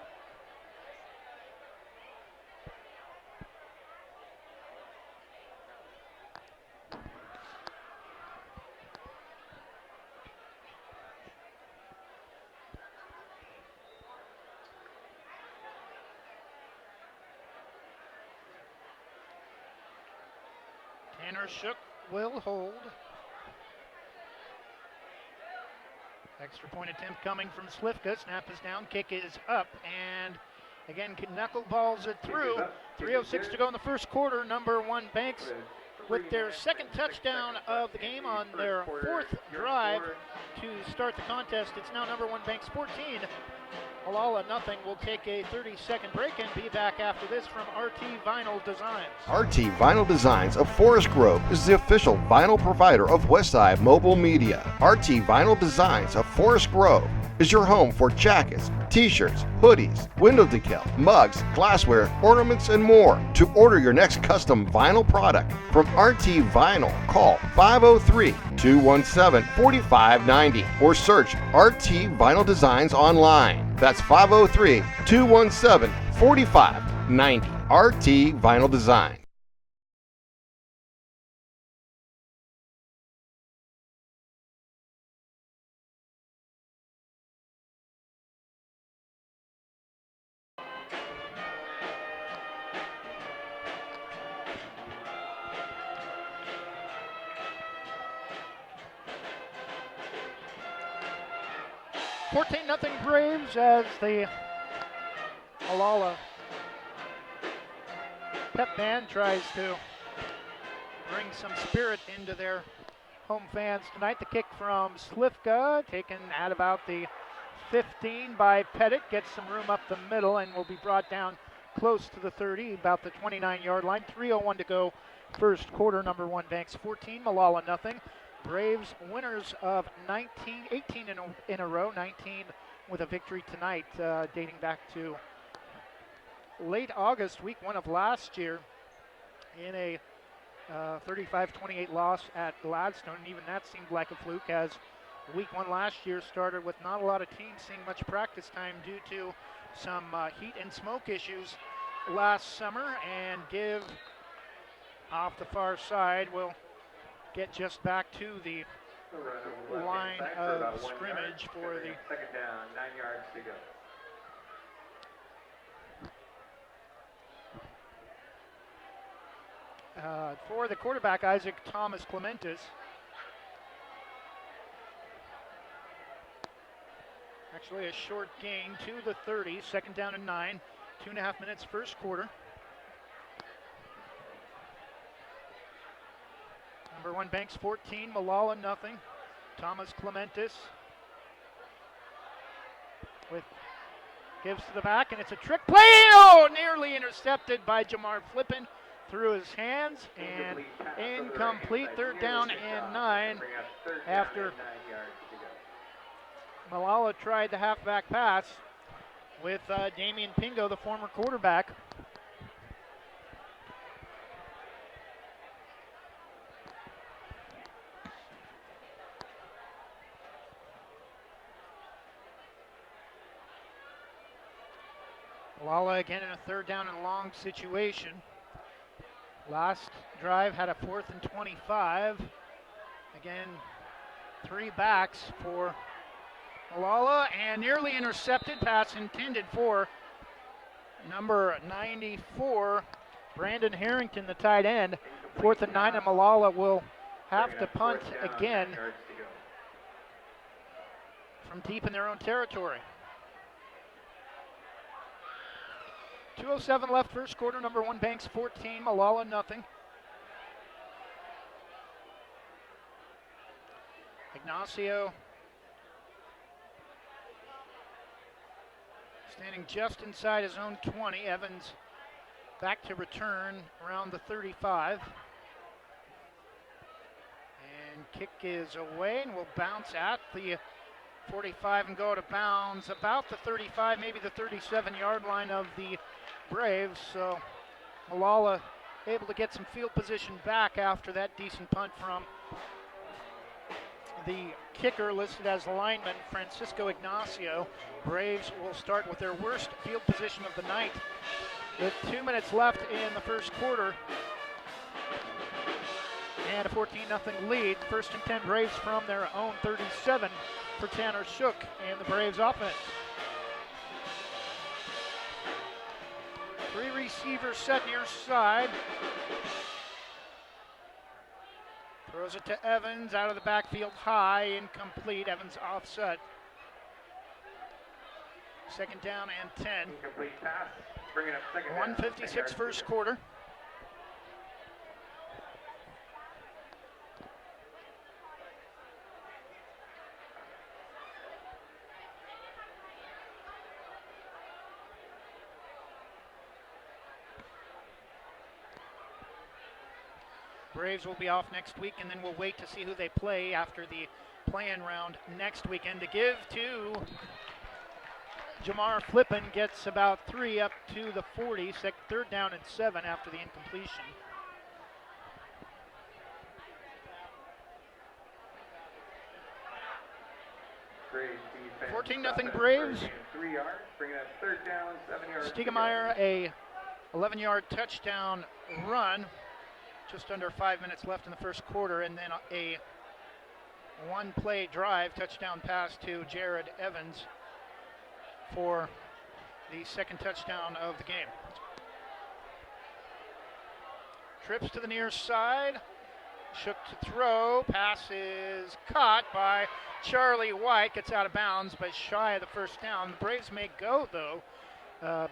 [SPEAKER 2] Tanner Shook will hold. Extra point attempt coming from Slifka. Snap is down, kick is up, and again, knuckleballs it through. 3:06 to go in the first quarter. Number 1 Banks with their second touchdown of the game on their 4th drive to start the contest. It's now number 1 Banks 14. Molalla nothing. We'll take a 30-second break and be back after this from RT Vinyl Designs.
[SPEAKER 9] RT Vinyl Designs of Forest Grove is the official vinyl provider of Westside Mobile Media. RT Vinyl Designs of Forest Grove is your home for jackets, t-shirts, hoodies, window decal, mugs, glassware, ornaments, and more. To order your next custom vinyl product from RT Vinyl, call 503-217-4590 or search RT Vinyl Designs online. That's 503-217-4590. RT Vinyl Design.
[SPEAKER 2] Nothing Braves as the Molalla pep band tries to bring some spirit into their home fans tonight. The kick from Slifka, taken at about the 15 by Pettit, gets some room up the middle and will be brought down close to the 30, about the 29-yard line. 3:01 to go first quarter. Number 1 Banks 14, Molalla nothing. Braves winners of 18 in a row, 19 with a victory tonight, dating back to late August, week 1 of last year, in a 35-28 loss at Gladstone. And even that seemed like a fluke, as week 1 last year started with not a lot of teams seeing much practice time due to some heat and smoke issues last summer. And give off the far side will get just back to the line of scrimmage for the
[SPEAKER 5] second down, 9 yards to go.
[SPEAKER 2] For the quarterback, Isaac Thomas Clementis. Actually a short gain to the 30, second down and 9, 2.5 minutes first quarter. Number 1 Banks 14, Molalla nothing. Thomas Clementis gives to the back, and it's a trick play. Oh, nearly intercepted by Jamar Flippin through his hands, and incomplete. Third down and 9 after Molalla tried the halfback pass with Damian Pingo, the former quarterback. Molalla again in a third down and long situation. Last drive had a 4th and 25. Again, 3 backs for Molalla, and nearly intercepted pass intended for number 94, Brandon Harrington, the tight end. 4th and 9, and Molalla will have to punt again from deep in their own territory. 2:07 left first quarter. Number 1 Banks 14, Molalla nothing. Ignacio standing just inside his own 20. Evans back to return around the 35. And kick is away and will bounce at the 45 and go out of bounds about the 35, maybe the 37-yard line of the Braves. So Molalla able to get some field position back after that decent punt from the kicker, listed as lineman Francisco Ignacio. Braves will start with their worst field position of the night with 2 minutes left in the first quarter and a 14-0 lead. First and 10 Braves from their own 37 for Tanner Shook and the Braves offense. 3 receivers set near side. Throws it to Evans, out of the backfield high, incomplete. Evans offset. Second down and 10.
[SPEAKER 5] Incomplete pass. Bringing up second down.
[SPEAKER 2] 1:56 first quarter. Braves will be off next week, and then we'll wait to see who they play after the play-in round next weekend. To give to Jamar Flippin, gets about 3 up to the 40, third down and 7 after the incompletion.
[SPEAKER 5] Braves defense.
[SPEAKER 2] 14-0 Braves.
[SPEAKER 5] 3 yards, bringing up third down, 7 yards.
[SPEAKER 2] Stiegemeyer, a 11-yard touchdown run. Just under 5 minutes left in the first quarter, and then a one-play drive, touchdown pass to Jared Evans for the second touchdown of the game. Trips to the near side, Shook to throw, pass is caught by Charlie White, gets out of bounds but shy of the first down. The Braves may go though.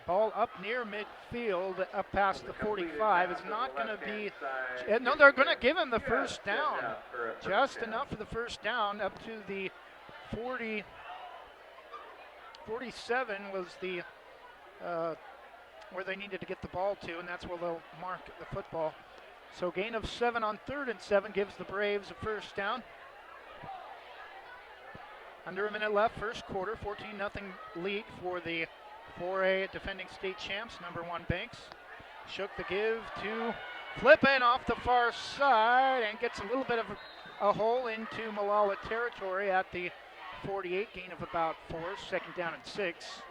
[SPEAKER 2] Ball up near midfield, up past the 45. It's not going to be. No, they're going to give him the first down. Just enough for the first down, up to the 40. 47 was the where they needed to get the ball to, and that's where they'll mark the football. So gain of 7 on 3rd and 7 gives the Braves a first down. Under a minute left, first quarter, 14-0 lead for the 4A defending state champs, number 1 Banks. Shook the give to Flippin off the far side and gets a little bit of a hole into Molalla territory at the 48, gain of about 4, second down and 6.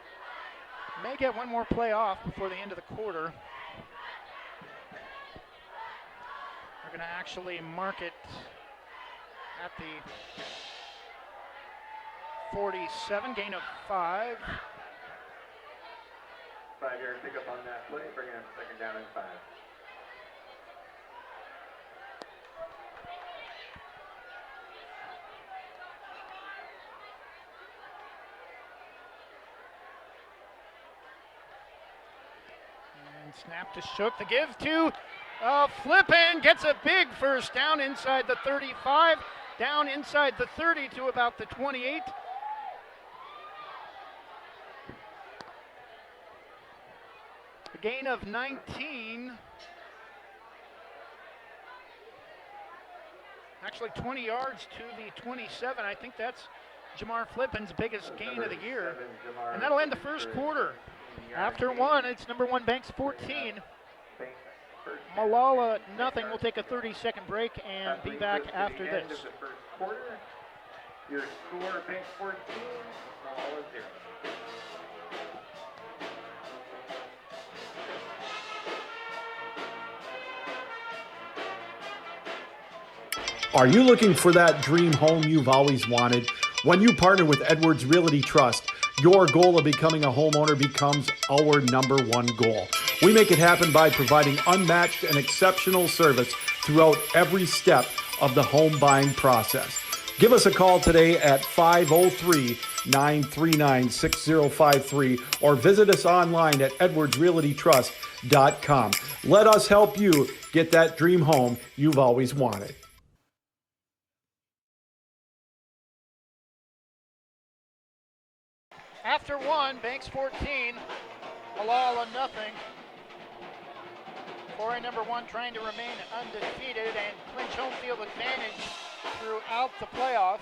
[SPEAKER 2] May get one more play off before the end of the quarter. We're going to actually mark it at the 47, gain of 5.
[SPEAKER 5] 5-yard pickup on that play, bringing up second down and 5.
[SPEAKER 2] And snap to Shook, the give to Flippin, gets a big first down inside the 35, down inside the 30 to about the 28. A gain of 19. Actually 20 yards to the 27. I think that's Jamar Flippin's biggest gain of the year. And that'll end the first quarter. After 1, it's number 1 Banks 14. Molalla nothing. We'll take a 30-second break and be back after this.
[SPEAKER 5] Your score, Banks 14, Molalla 0.
[SPEAKER 10] Are you looking for that dream home you've always wanted? When you partner with Edwards Realty Trust, your goal of becoming a homeowner becomes our number 1 goal. We make it happen by providing unmatched and exceptional service throughout every step of the home buying process. Give us a call today at 503-939-6053 or visit us online at edwardsrealtytrust.com. Let us help you get that dream home you've always wanted.
[SPEAKER 2] After 1, Banks 14, Molalla nothing. 4A number 1 trying to remain undefeated and clinch home field advantage throughout the playoffs.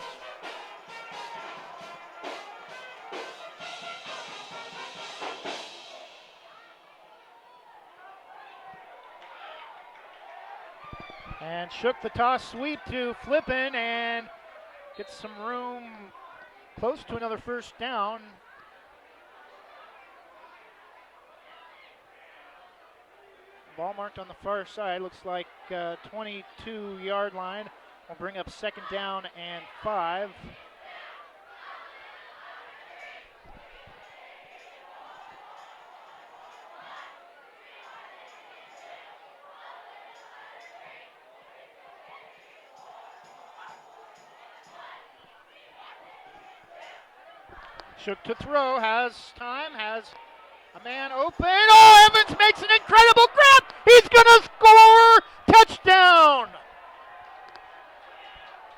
[SPEAKER 2] And Shook the toss sweep to Flippin and gets some room close to another first down. Ball marked on the far side, looks like 22-yard line. Will bring up second down and 5. Shook to throw, has time, has a man open. Oh, Evans makes an incredible grab. He's going to score. Touchdown.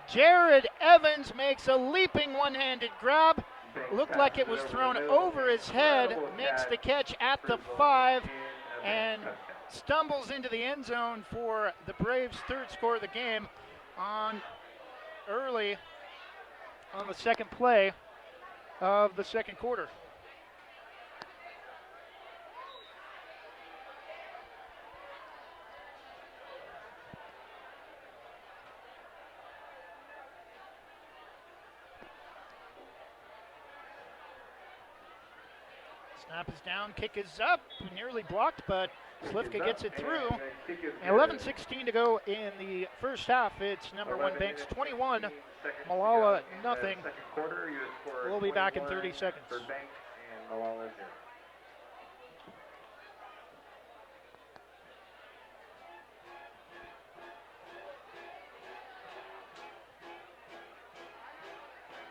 [SPEAKER 2] Jared Evans makes a leaping one-handed grab. Looked like it was thrown over his head. Makes the catch at the 5 and stumbles into the end zone for the Braves' third score of the game early on the second play of the second quarter. Snap is down, kick is up, nearly blocked, but Slivka gets it through. 11:16 to go in the first half. It's number 1 Banks 21, Molalla nothing. We'll be back in 30 seconds.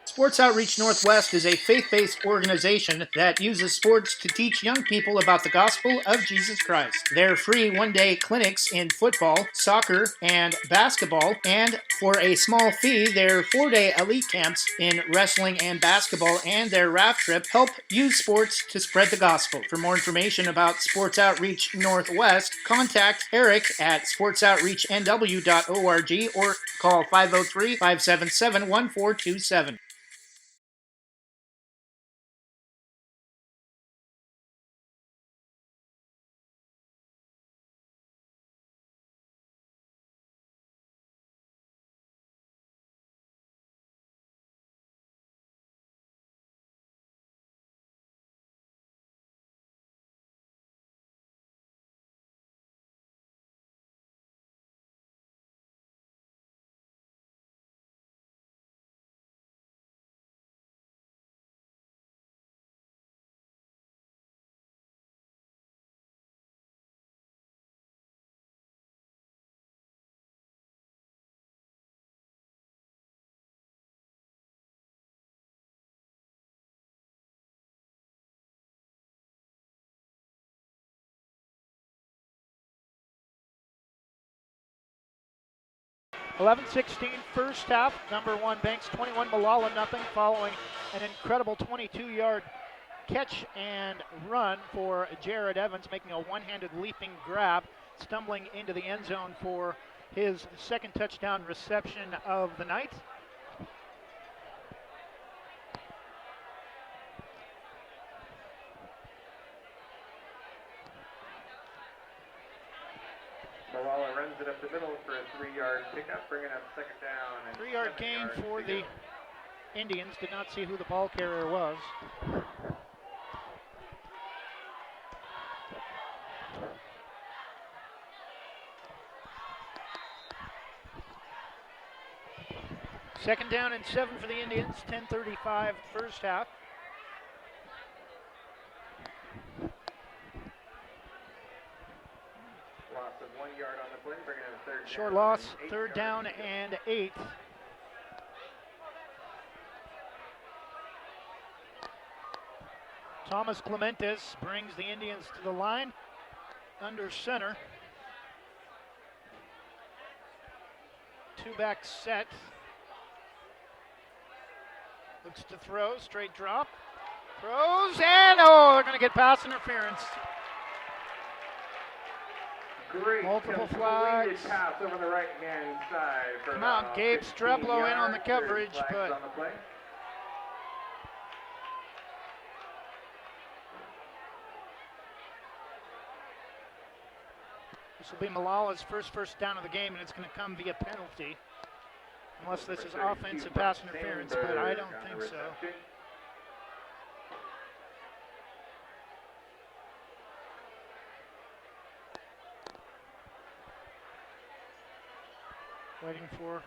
[SPEAKER 11] Sports Outreach Northwest is a faith-based organization that uses sports to teach young people about the gospel of Jesus Christ. Their free one-day clinics in football, soccer, and basketball, and for a small fee, their 4-day elite camps in wrestling and basketball and their raft trip help use sports to spread the gospel. For more information about Sports Outreach Northwest, contact Eric at sportsoutreachnw.org or call 503-577-1427.
[SPEAKER 2] (11:16) first half. Number 1 Banks 21, Molalla nothing, following an incredible 22-yard catch and run for Jared Evans, making a one-handed leaping grab, stumbling into the end zone for his second touchdown reception of the night.
[SPEAKER 5] Molalla runs it up the middle for a 3-yard pickup, bringing up second down.
[SPEAKER 2] 3-yard gain for the Indians. Did not see who the ball carrier was. Second down and 7 for the Indians. 10:35 first half.
[SPEAKER 5] Loss of 1 yard on the play, bringing up third
[SPEAKER 2] Short
[SPEAKER 5] down.
[SPEAKER 2] loss, third down and 8. Thomas Clementes brings the Indians to the line under center. Two-back set. Looks to throw, straight drop. Throws, and they're going to get pass interference.
[SPEAKER 5] Great
[SPEAKER 2] Multiple flags.
[SPEAKER 5] pass over the right-hand side.
[SPEAKER 2] Come out, Gabe Streblo in on the coverage, but
[SPEAKER 5] on the play.
[SPEAKER 2] this will be Malalla's first down of the game, and it's going to come via penalty. Unless this is offensive pass interference, but I don't think so. Waiting for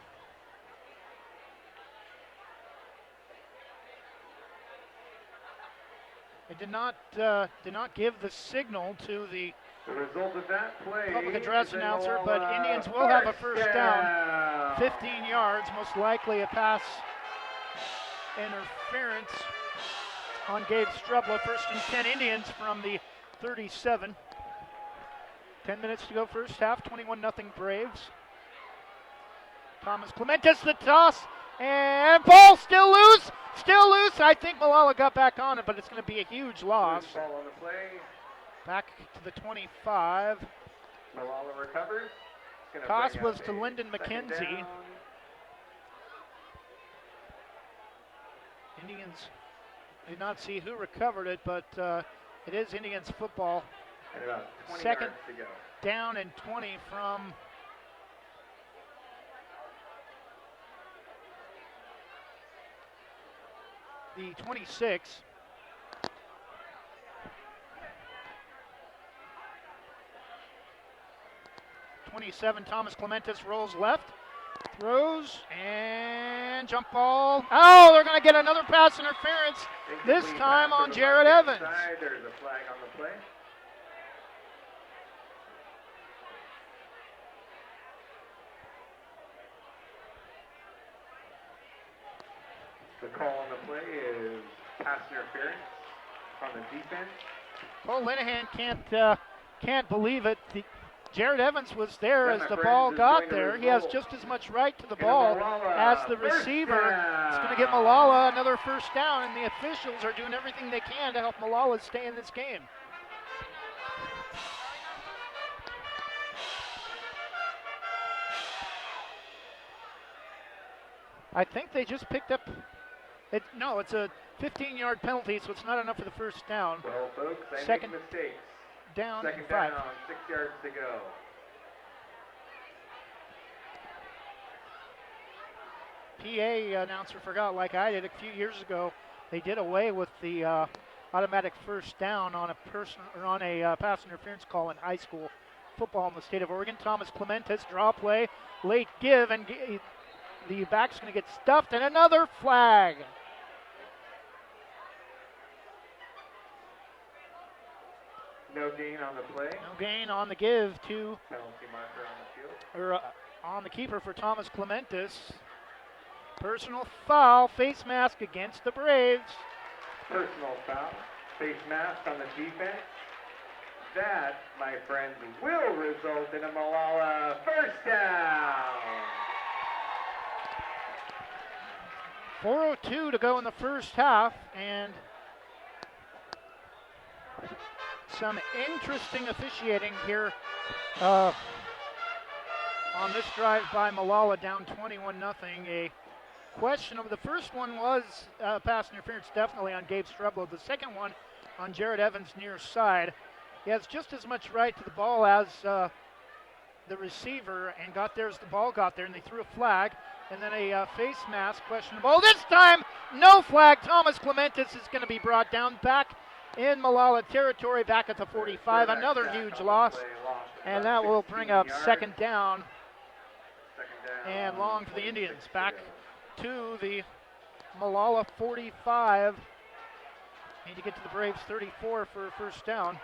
[SPEAKER 2] they did not give the signal to the
[SPEAKER 5] result of that play
[SPEAKER 2] public address announcer, but Indians will have a first down, 15 yards, most likely a pass interference on Gabe Strubla. 1st and 10 Indians from the 37. 10 minutes to go first half, 21-0 Braves. Thomas Clementis, the toss, and ball still loose. I think Molalla got back on it, but it's going to be a huge loss.
[SPEAKER 5] Ball on the play.
[SPEAKER 2] Back to the 25.
[SPEAKER 5] Molalla recovers.
[SPEAKER 2] Toss was to Lyndon McKenzie. Indians did not see who recovered it, but it is Indians football.
[SPEAKER 5] And about 20
[SPEAKER 2] Second
[SPEAKER 5] yards to go.
[SPEAKER 2] Down and 20 from the 26. Thomas Clementis rolls left, throws, and jump ball. Oh, they're going to get another pass interference, this time on Jared Evans.
[SPEAKER 5] There's a flag on the play. The call on the play is pass interference on the defense.
[SPEAKER 2] Cole Linehan can't believe it. Jared Evans was there as the ball got there. He has just as much right to the ball as the receiver. It's going to get Molalla another first down, and the officials are doing everything they can to help Molalla stay in this game. I think they just picked up it. No, it's a 15-yard penalty, so it's not enough for the first down.
[SPEAKER 5] Well, folks, they
[SPEAKER 2] Second
[SPEAKER 5] make mistakes.
[SPEAKER 2] Down
[SPEAKER 5] Second
[SPEAKER 2] and 5.
[SPEAKER 5] down, 6 yards to go.
[SPEAKER 2] PA announcer forgot, like I did a few years ago, they did away with the automatic first down on a pass interference call in high school football in the state of Oregon. Thomas Clementis, draw play, late give, and the back's going to get stuffed, and another flag.
[SPEAKER 5] No gain on the play.
[SPEAKER 2] No gain on the give to
[SPEAKER 5] Penalty marker on the field.
[SPEAKER 2] or on the keeper for Thomas Clementis. Personal foul, face mask against the Braves.
[SPEAKER 5] Personal foul, face mask on the defense. That, my friends, will result in a Molalla first down.
[SPEAKER 2] 4:02 to go in the first half, and some interesting officiating here on this drive by Molalla, down 21-0. A question of the first one was pass interference, definitely on Gabe Strublo. The second one on Jared Evans near side. He has just as much right to the ball as the receiver, and got there as the ball got there, and they threw a flag. And then a face mask, questionable. This time, no flag. Thomas Clementis is going to be brought down back in Molalla territory, back at the 45. Another huge loss, and that will bring up second down and long for the Indians. Back to the Molalla 45. Need to get to the Braves 34 for a first down.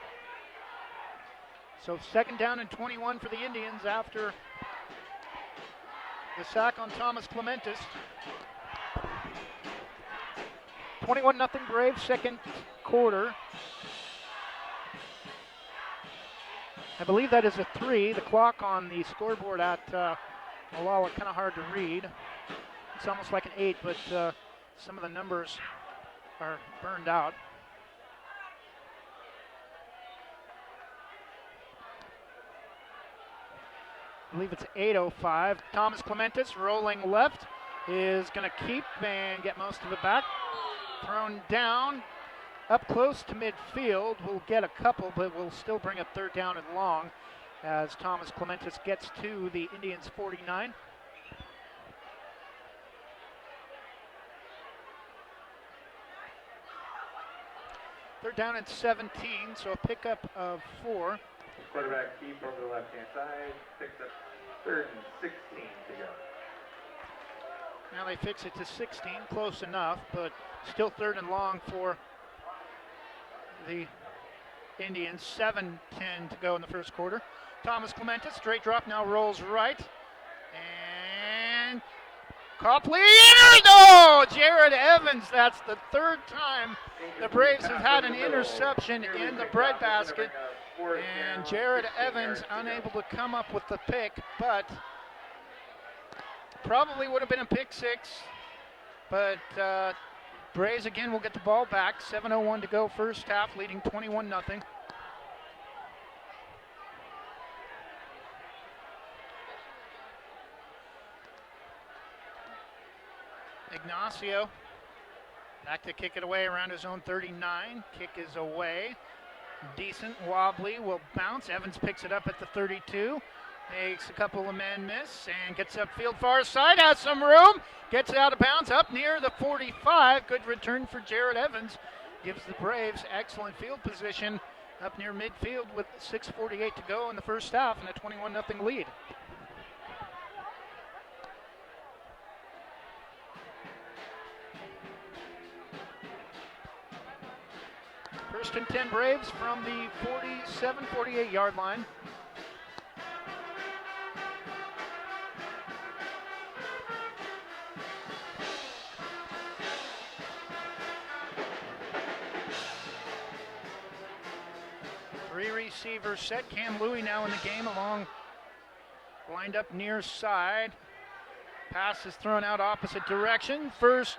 [SPEAKER 2] So second down and 21 for the Indians after the sack on Thomas Clementis. 21-0 Braves, second quarter. I believe that is a 3. The clock on the scoreboard at Molalla kind of hard to read. It's almost like an 8, but some of the numbers are burned out. I believe it's 8:05. Thomas Clementis rolling left is going to keep and get most of it back. Thrown down up close to midfield. We'll get a couple, but we'll still bring up third down and long as Thomas Clementis gets to the Indians 49. Third down and 17, so a pickup of 4.
[SPEAKER 5] Quarterback keep over the left-hand side, picks up third and 16 to go.
[SPEAKER 2] Now they fix it to 16, close enough, but still third and long for the Indians. 7:10 to go in the first quarter. Thomas Clementis, straight drop, now rolls right. And Copley, no! Jared Evans, that's the third time the Braves have had an interception in the breadbasket. And Jared Evans unable to come up with the pick, but probably would have been a pick six. But Braves again will get the ball back. 7:01 to go first half, leading 21-0. Ignacio back to kick it away around his own 39. Kick is away. Decent, wobbly, will bounce. Evans picks it up at the 32. Makes a couple of men miss and gets upfield far side. Has some room. Gets it out of bounds up near the 45. Good return for Jared Evans. Gives the Braves excellent field position up near midfield with 6:48 to go in the first half and a 21-0 lead. First and 10 Braves from the 47-48 yard line. Three receiver set. Cam Louie now in the game along, lined up near side. Pass is thrown out opposite direction. First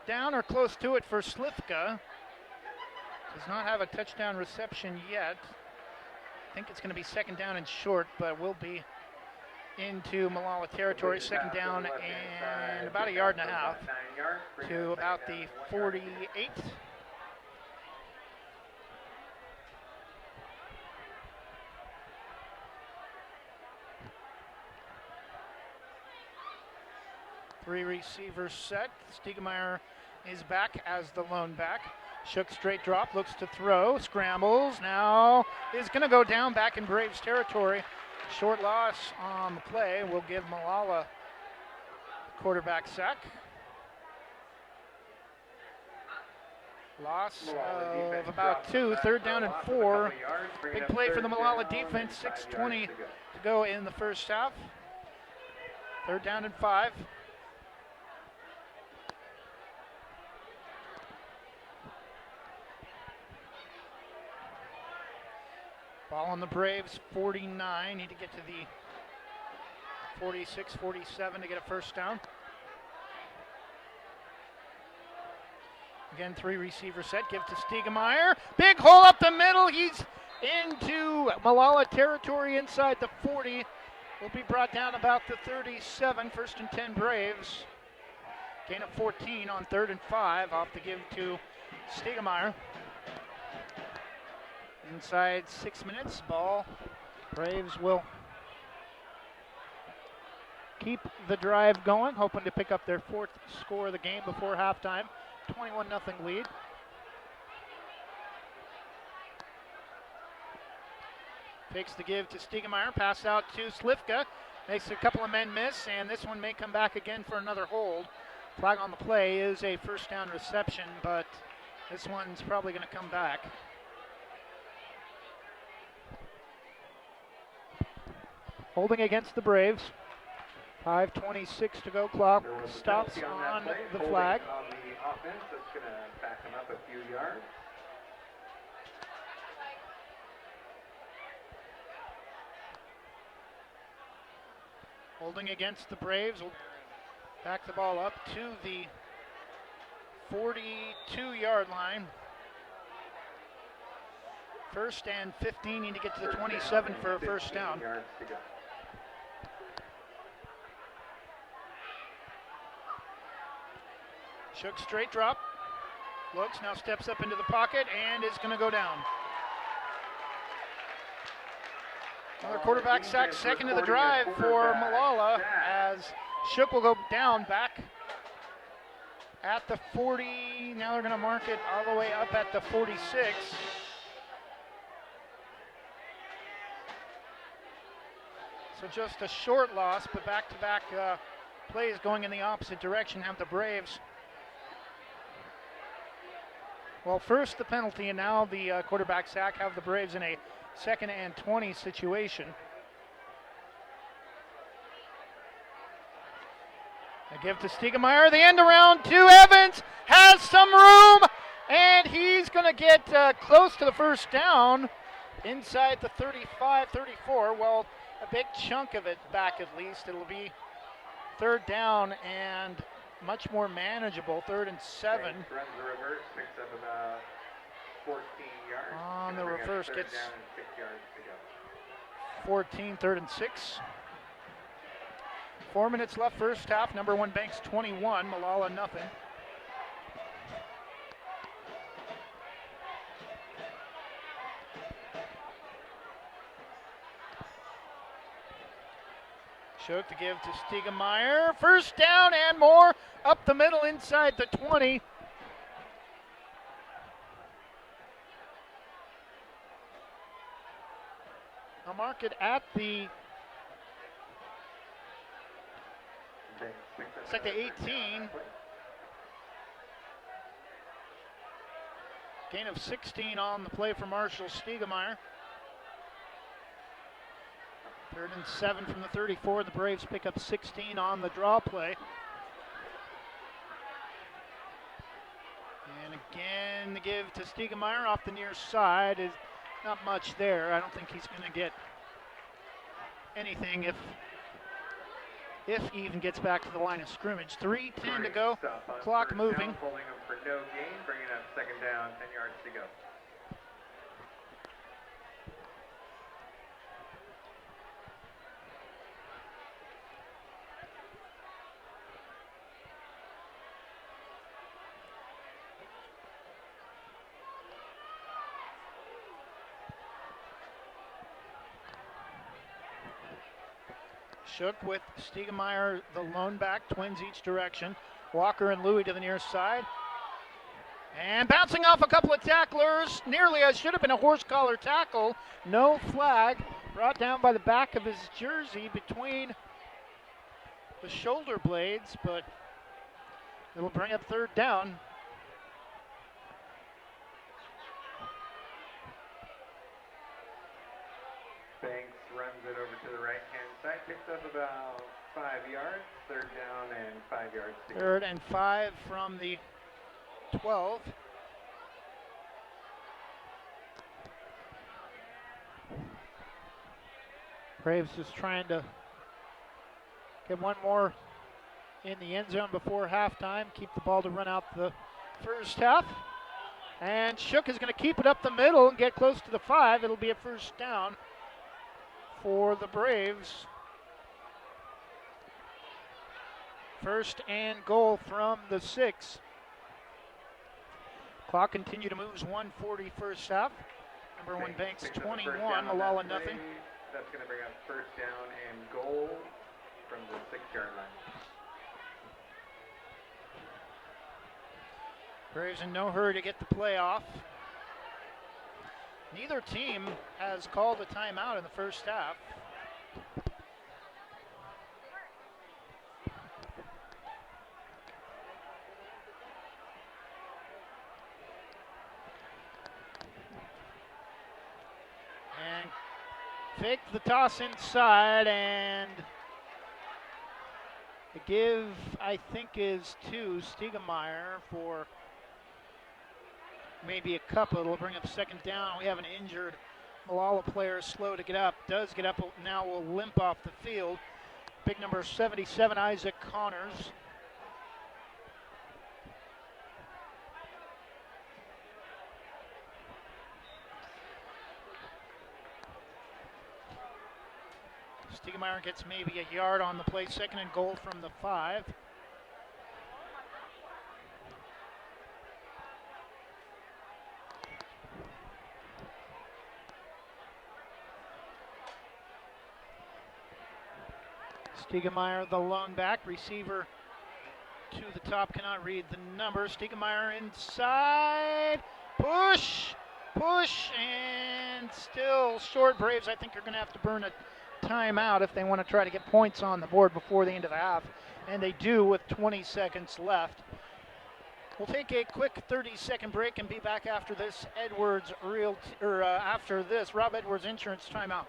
[SPEAKER 2] down or close to it for Slifka. Does not have a touchdown reception yet. I think it's going to be second down and short, but will be into Molalla territory. Second down and about a yard and a half to about the 48. Three receivers set. Stiegemeyer is back as the lone back. Shook straight drop, looks to throw, scrambles, now is going to go down back in Braves territory. Short loss on the play will give Molalla quarterback sack. Loss of about 2, third down and 4. Big play for the Molalla defense, 6:20 to go in the first half. Third down and 5. Ball on the Braves, 49. Need to get to the 46, 47 to get a first down. Again, three receiver set. Give to Stiegemeyer. Big hole up the middle. He's into Molalla territory inside the 40. Will be brought down about the 37. First and 10 Braves. Gain of 14 on 3rd and 5. Off the give to Stiegemeyer. Inside 6 minutes, ball. Braves will keep the drive going, hoping to pick up their 4th score of the game before halftime. 21-0 lead. Takes the give to Stiegemeyer, pass out to Slifka. Makes a couple of men miss, and this one may come back again for another hold. Flag on the play is a first down reception, but this one's probably going to come back. Holding against the Braves. 5:26 to go. Clock stops on the flag.
[SPEAKER 5] On the offense, that's going to back them up a few yards.
[SPEAKER 2] Holding against the Braves. Will back the ball up to the 42-yard line. First and 15. Need to get to the 27 for a first down. Shook straight drop. Looks, now steps up into the pocket and is going to go down. Another quarterback sack, second of the drive for Molalla, as Shook will go down back at the 40. Now they're going to mark it all the way up at the 46. So just a short loss, but back-to-back plays going in the opposite direction have the Braves. Well, first the penalty, and now the quarterback sack have the Braves in a 2nd and 20 situation. I give to Stiegemeyer, the end around to Evans, has some room, and he's going to get close to the first down inside the 35, 34. Well, a big chunk of it back at least. It'll be third down and much more manageable, 3rd and 7.
[SPEAKER 5] Runs the reverse, picks up about 14 yards.
[SPEAKER 2] On the reverse gets
[SPEAKER 5] down and 6 yards to go.
[SPEAKER 2] 14, 3rd and 6. 4 minutes left first half. Number 1 Banks 21, Molalla nothing. Shook to give to Stiegemeyer. First down and more. Up the middle inside the 20. I'll mark it at the it's like the 18. Gain of 16 on the play for Marshall Stiegemeyer. 3rd and 7 from the 34. The Braves pick up 16 on the draw play. And again, the give to Stiegemeyer off the near side is not much there. I don't think he's going to get anything if he even gets back to the line of scrimmage. 3:10 to go. Clock moving.
[SPEAKER 5] Pulling him for no gain, bringing up 2nd down, 10 yards to go.
[SPEAKER 2] Shook with Stiegemeyer, the lone back, twins each direction. Walker and Louie to the near side. And bouncing off a couple of tacklers, nearly as should have been a horse collar tackle. No flag, brought down by the back of his jersey between the shoulder blades, but it'll bring up 3rd down.
[SPEAKER 5] Banks runs it over to the right-hand side, picks up about 5 yards, 3rd down and 5 yards to go.
[SPEAKER 2] 3rd and 5 from the 12. Braves just trying to get one more in the end zone before halftime, keep the ball to run out the first half. And Shook is going to keep it up the middle and get close to the 5. It'll be a first down for the Braves. 1st and goal from the 6. Clock continue to move. 1:40 first half. Number 1 Banks 21, Molalla nothing.
[SPEAKER 5] That's going to bring up 1st down and goal from the 6-yard line.
[SPEAKER 2] Braves in no hurry to get the play off. Neither team has called a timeout in the first half. And fake the toss inside, and the give, I think, is to Stiegemeyer for maybe a couple. It'll bring up 2nd down. We have an injured Molalla player, slow to get up. Does get up, now will limp off the field. Big number 77, Isaac Connors. Stiegemeyer gets maybe a yard on the play. 2nd and goal from the 5. Stiegemeyer, the lone back, receiver to the top, cannot read the number. Stiegemeyer inside, push, and still short. Braves, I think, are going to have to burn a timeout if they want to try to get points on the board before the end of the half, and they do with 20 seconds left. We'll take a quick 30-second break and be back after this Rob Edwards Insurance timeout.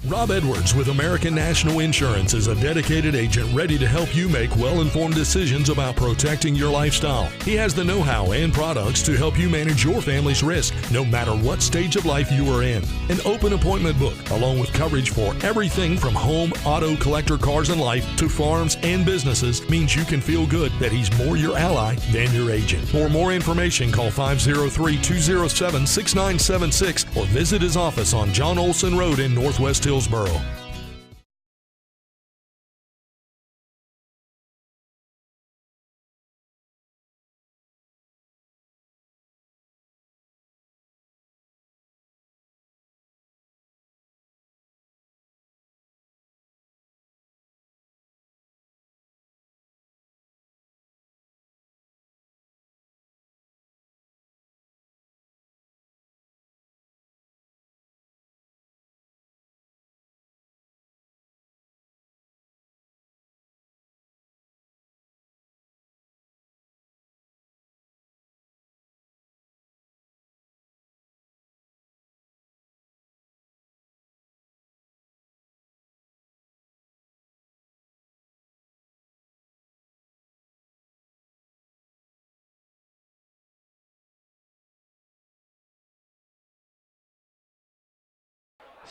[SPEAKER 8] Rob Edwards with American National Insurance is a dedicated agent ready to help you make well-informed decisions about protecting your lifestyle. He has the know-how and products to help you manage your family's risk, no matter what stage of life you are in. An open appointment book, along with coverage for everything from home, auto, collector, cars, and life to farms and businesses, means you can feel good that he's more your ally than your agent. For more information, call 503-207-6976 or visit his office on John Olson Road in Northwest Hillsboro.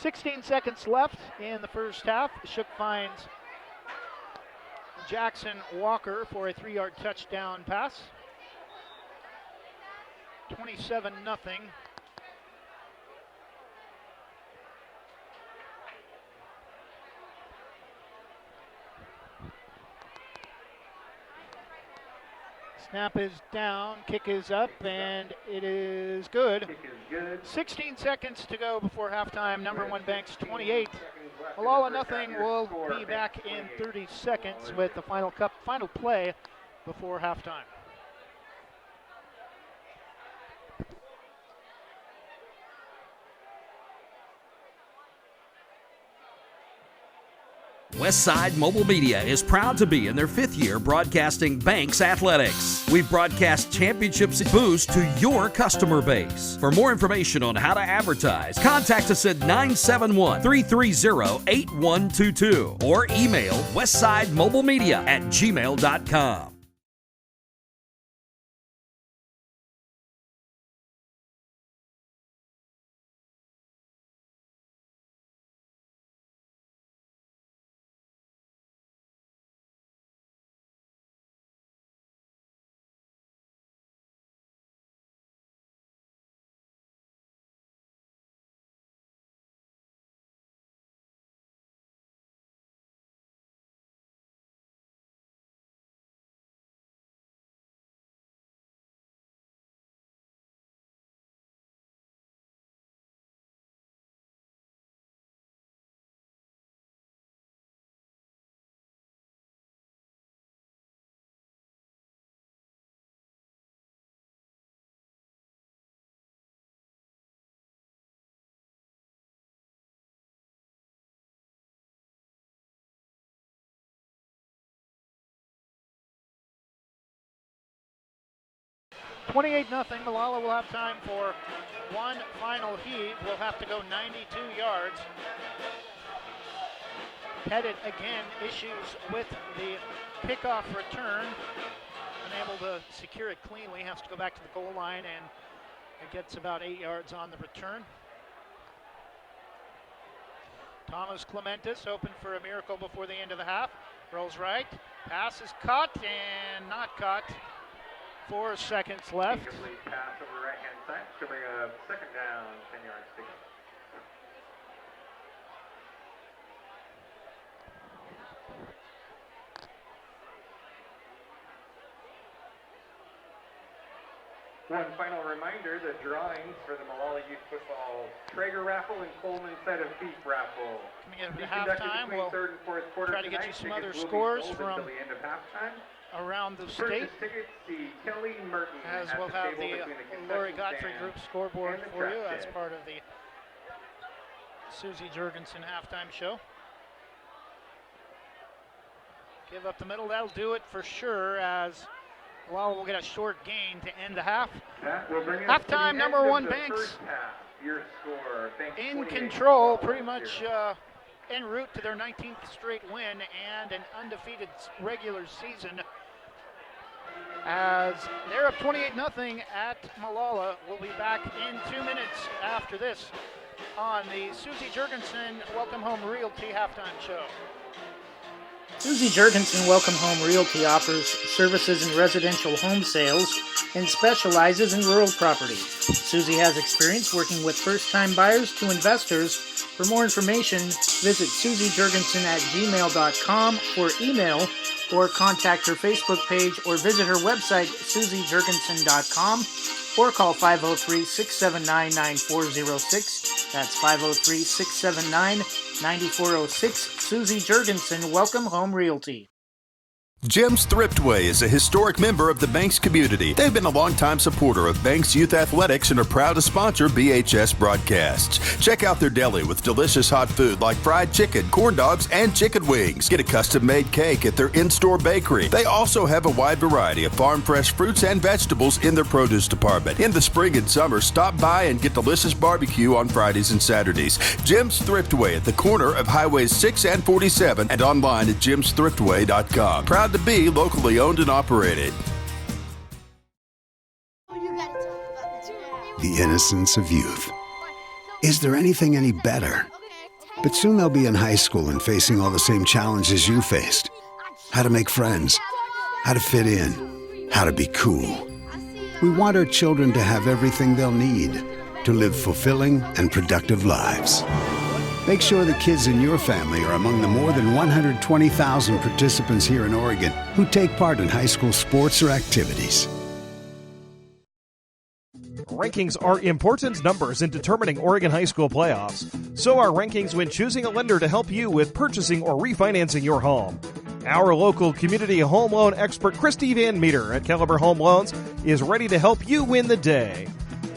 [SPEAKER 2] .16 seconds left in the first half. Shook finds Jackson Walker for a 3-yard touchdown pass. 27-0. Snap is down, kick is up, and it is good. 16 seconds to go before halftime. Number one Banks 28. Molalla nothing. We'll be back in 30 seconds with the final play before halftime.
[SPEAKER 12] Westside Mobile Media is proud to be in their 5th year broadcasting Banks Athletics. We broadcast championships and boost to your customer base. For more information on how to advertise, contact us at 971-330-8122 or email westsidemobilemedia@gmail.com.
[SPEAKER 2] .28-0. Molalla will have time for one final heave. We'll have to go 92 yards. Pettit again issues with the kickoff return. Unable to secure it cleanly. Has to go back to the goal line, and it gets about 8 yards on the return. Thomas Clementis open for a miracle before the end of the half. Rolls right. Pass is caught and not caught. 4 seconds left.
[SPEAKER 5] Incomplete pass over the right-hand side. It's going to bring a second down, 10 yards to go. One final reminder, the drawings for the Molalla Youth Football Traeger Raffle and Coleman Side of Beef Raffle.
[SPEAKER 2] Coming into halftime, we'll try to get you some other scores from
[SPEAKER 5] the end of halftime.
[SPEAKER 2] Around the state, as we'll have the Lori Godfrey Group scoreboard for you as part of the Susie Jurgensen halftime show. Give up the middle, that'll do it for sure, as well we'll get a short gain to end the half. Halftime, number one Banks
[SPEAKER 5] Your score, Banks
[SPEAKER 2] in control, pretty much en route to their 19th straight win and an undefeated regular season. As they're up 28-0 at Molalla. We'll be back in 2 minutes after this on the Susie Jurgensen Welcome Home Realty halftime show.
[SPEAKER 11] Susie Jurgensen Welcome Home Realty offers services in residential home sales and specializes in rural property. Susie has experience working with first-time buyers to investors. For more information, visit susiejurgensen@gmail.com or email or contact her Facebook page or visit her website, susiejurgensen.com, or call 503-679-9406. That's 503-679-9406. Susie Jurgensen, Welcome Home Realty.
[SPEAKER 3] Jim's Thriftway is a historic member of the Banks community. They've been a longtime supporter of Banks Youth Athletics and are proud to sponsor BHS broadcasts. Check out their deli with delicious hot food like fried chicken, corn dogs, and chicken wings. Get a custom-made cake at their in-store bakery. They also have a wide variety of farm-fresh fruits and vegetables in their produce department. In the spring and summer, stop by and get delicious barbecue on Fridays and Saturdays. Jim's Thriftway at the corner of Highways 6 and 47 and online at jimsthriftway.com. Proud to be locally owned and operated.
[SPEAKER 4] The innocence of youth. Is there anything any better? But soon they'll be in high school and facing all the same challenges you faced. How to make friends, how to fit in, how to be cool. We want our children to have everything they'll need to live fulfilling and productive lives. Make sure the kids in your family are among the more than 120,000 participants here in Oregon who take part in high school sports or activities.
[SPEAKER 1] Rankings are important numbers in determining Oregon high school playoffs. So are rankings when choosing a lender to help you with purchasing or refinancing your home. Our local community home loan expert, Christy Van Meter at Caliber Home Loans, is ready to help you win the day.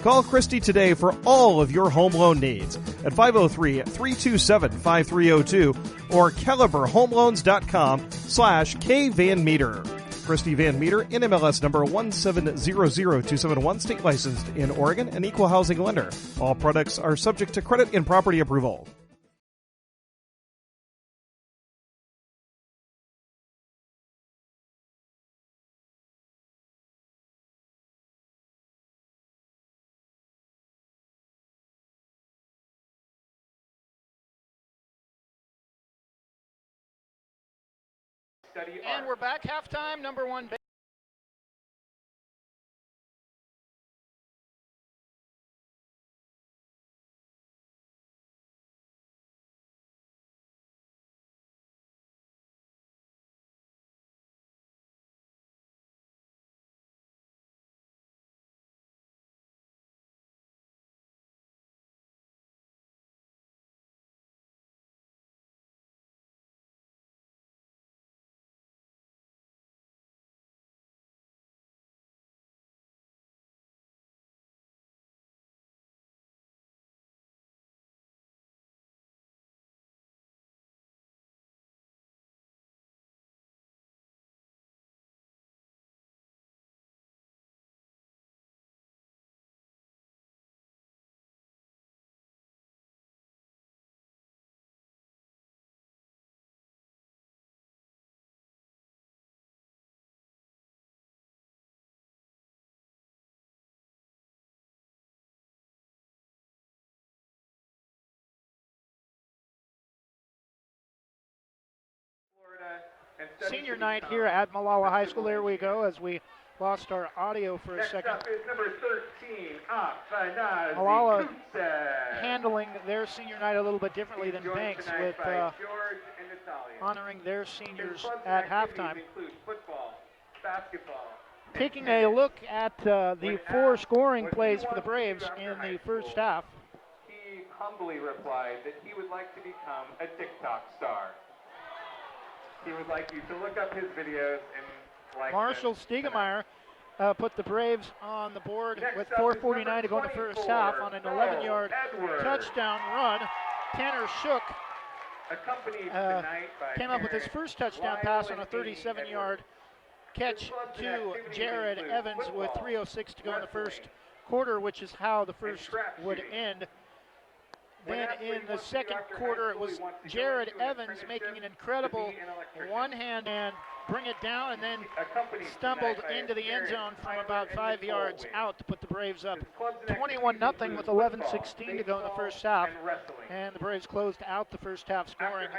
[SPEAKER 1] Call Christy today for all of your home loan needs at 503-327-5302 or caliberhomeloans.com/kvanmeter. Christy Van Meter, NMLS number 1700271, state licensed in Oregon, an equal housing lender. All products are subject to credit and property approval.
[SPEAKER 2] And we're back halftime, number one. Senior night here at Molalla High School. There we go as we lost our audio for a second.
[SPEAKER 5] Next up is number 13, Afanazi
[SPEAKER 2] Molalla
[SPEAKER 5] Kutsa.
[SPEAKER 2] handling their senior night a little bit differently than
[SPEAKER 5] Joined
[SPEAKER 2] Banks
[SPEAKER 5] tonight
[SPEAKER 2] with
[SPEAKER 5] by George and Natalia.
[SPEAKER 2] honoring their seniors
[SPEAKER 5] His club's
[SPEAKER 2] at
[SPEAKER 5] activities
[SPEAKER 2] halftime.
[SPEAKER 5] include football, basketball,
[SPEAKER 2] Taking a look at the four scoring plays for the Braves in the first half.
[SPEAKER 5] he humbly replied that he would like to become a TikTok star. He would like you to look up his videos and like
[SPEAKER 2] Marshall
[SPEAKER 5] them.
[SPEAKER 2] Stiegemeyer put the Braves on the board
[SPEAKER 5] Next
[SPEAKER 2] with
[SPEAKER 5] up
[SPEAKER 2] 4:49 to go in the first half on an 11-yard
[SPEAKER 5] Edwards.
[SPEAKER 2] touchdown run. Tanner Shook
[SPEAKER 5] Accompanied tonight by
[SPEAKER 2] came up with his
[SPEAKER 5] parents,
[SPEAKER 2] first touchdown
[SPEAKER 5] Lyle
[SPEAKER 2] pass on a
[SPEAKER 5] and Amy
[SPEAKER 2] 37-yard catch
[SPEAKER 5] club's
[SPEAKER 2] to
[SPEAKER 5] activities
[SPEAKER 2] Jared
[SPEAKER 5] include
[SPEAKER 2] Evans with
[SPEAKER 5] football,
[SPEAKER 2] 3:06 to go in the first
[SPEAKER 5] wrestling,
[SPEAKER 2] quarter, which is how the first
[SPEAKER 5] trap
[SPEAKER 2] would
[SPEAKER 5] shooting.
[SPEAKER 2] end. Then in the second quarter, it was Jared Evans making an incredible one-hand and bring it down, and then stumbled into the end zone from about 5 yards out to put the Braves up 21-0 with 11:16 to go in the first half. And the Braves closed out the first half scoring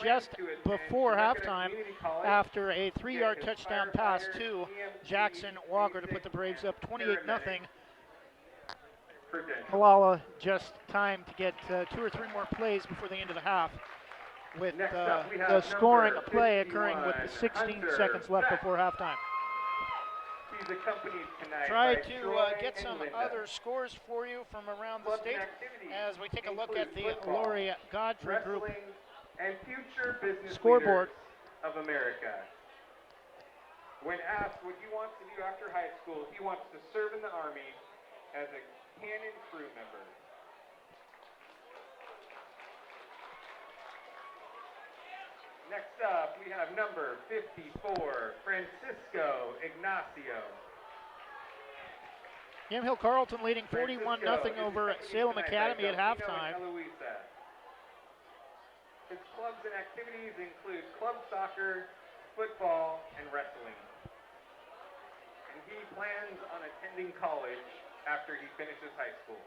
[SPEAKER 2] just before halftime after a 3-yard touchdown pass to Jackson Walker to put the Braves up 28-0. Molalla just time to get 2 or 3 more plays before the end of the half, with the scoring play occurring with 16 seconds left before halftime. Try to get some other scores for you from around the state as we take a look at the Lori Godfrey Group scoreboard.
[SPEAKER 5] Of America. When asked what he wants to do after high school, he wants to serve in the Army as a cannon crew member. Next up, we have number 54, Francisco Ignacio.
[SPEAKER 2] Yamhill Carlton leading 41-0 over Salem Academy at halftime.
[SPEAKER 5] His clubs and activities include club soccer, football, and wrestling. And he plans on attending college after he finishes high school.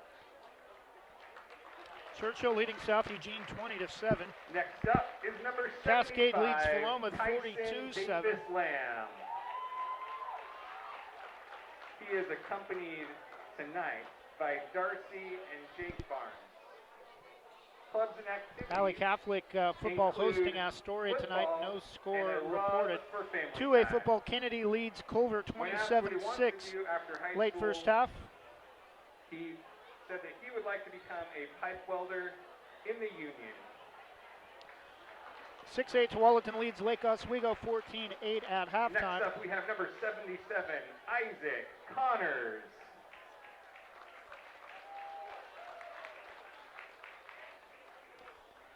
[SPEAKER 2] Churchill leading South Eugene 20-7.
[SPEAKER 5] Next up is number 75,
[SPEAKER 2] Cascade leads Philoma 42-7.
[SPEAKER 5] He is accompanied tonight by Darcy and Jake Barnes. Clubs and activities.
[SPEAKER 2] Valley Catholic football hosting Astoria tonight. No score reported. 2A football, Kennedy leads Culver 27-6. Late first half.
[SPEAKER 5] He said that he would like to become a pipe welder in the Union.
[SPEAKER 2] 6A Tualatin leads Lake Oswego 14-8 at halftime.
[SPEAKER 5] Next up, we have number 77, Isaac Connors.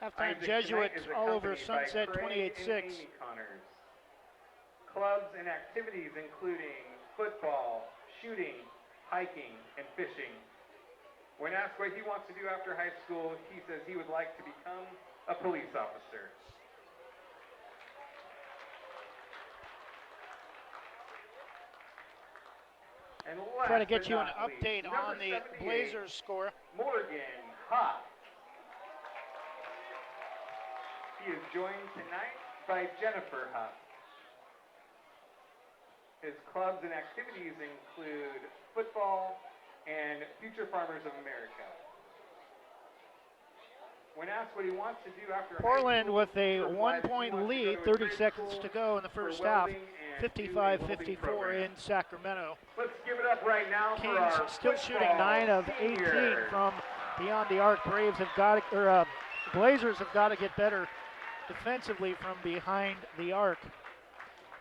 [SPEAKER 2] Halftime Jesuit all over Sunset 28-6.
[SPEAKER 5] Clubs and activities including football, shooting, hiking, and fishing. When asked what he wants to do after high school, he says he would like to become a police officer. And
[SPEAKER 2] try to get you an update on the Blazers score.
[SPEAKER 5] Morgan Hott. He is joined tonight by Jennifer Hott. His clubs and activities include football and Future Farmers of America. When asked what he wants to do after
[SPEAKER 2] Portland with a 1-point lead, 30 seconds to go in the first half, 55-54 in Sacramento.
[SPEAKER 5] Let's give it up right now.
[SPEAKER 2] Kings still shooting 9 of 18 from beyond the arc. Braves have got to, Blazers have got to get better defensively from behind the arc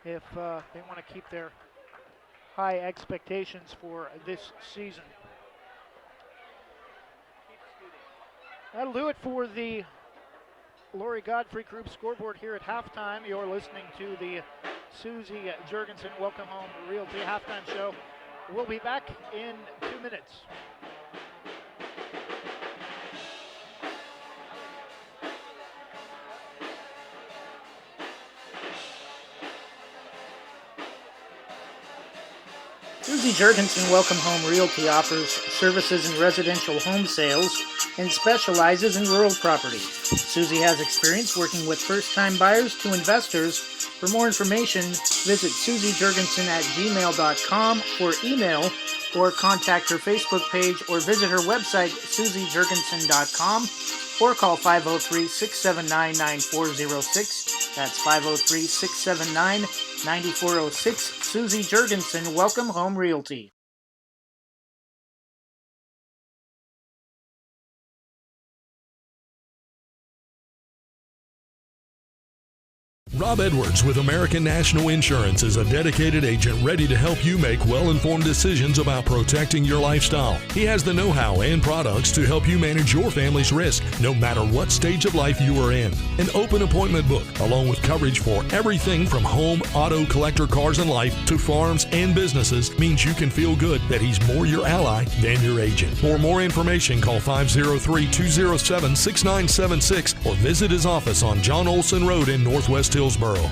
[SPEAKER 2] if they want to keep their high expectations for this season. That'll do it for the Lori Godfrey Group scoreboard here at halftime. You're listening to the Susie Jurgensen Welcome Home Realty halftime show. We'll be back in 2 minutes. Susie Jurgensen Welcome Home Realty offers services in residential home sales and specializes in rural property. Susie has experience working with first-time buyers to investors. For more information, visit susiejurgensen@gmail.com for email, or contact her Facebook page or visit her website, susiejurgensen.com, or call 503-679-9406. That's 503-679-9406. Susie Jurgensen, Welcome Home Realty.
[SPEAKER 8] Rob Edwards with American National Insurance is a dedicated agent ready to help you make well-informed decisions about protecting your lifestyle. He has the know-how and products to help you manage your family's risk, no matter what stage of life you are in. An open appointment book, along with coverage for everything from home, auto, collector, cars, and life to farms and businesses, means you can feel good that he's more your ally than your agent. For more information, call 503-207-6976 or visit his office on John Olson Road in Northwest Hillsboro.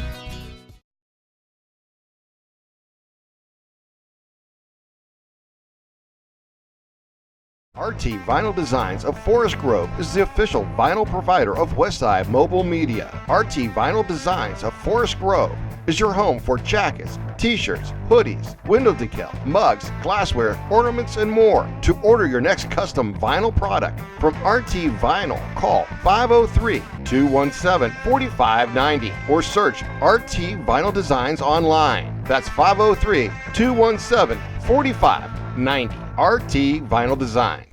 [SPEAKER 9] RT Vinyl Designs of Forest Grove is the official vinyl provider of Westside Mobile Media. RT Vinyl Designs of Forest Grove is your home for jackets, t-shirts, hoodies, window decal, mugs, glassware, ornaments, and more. To order your next custom vinyl product from RT Vinyl, call 503-217-4590 or search RT Vinyl Designs online. That's 503-217-4590. RT Vinyl Design.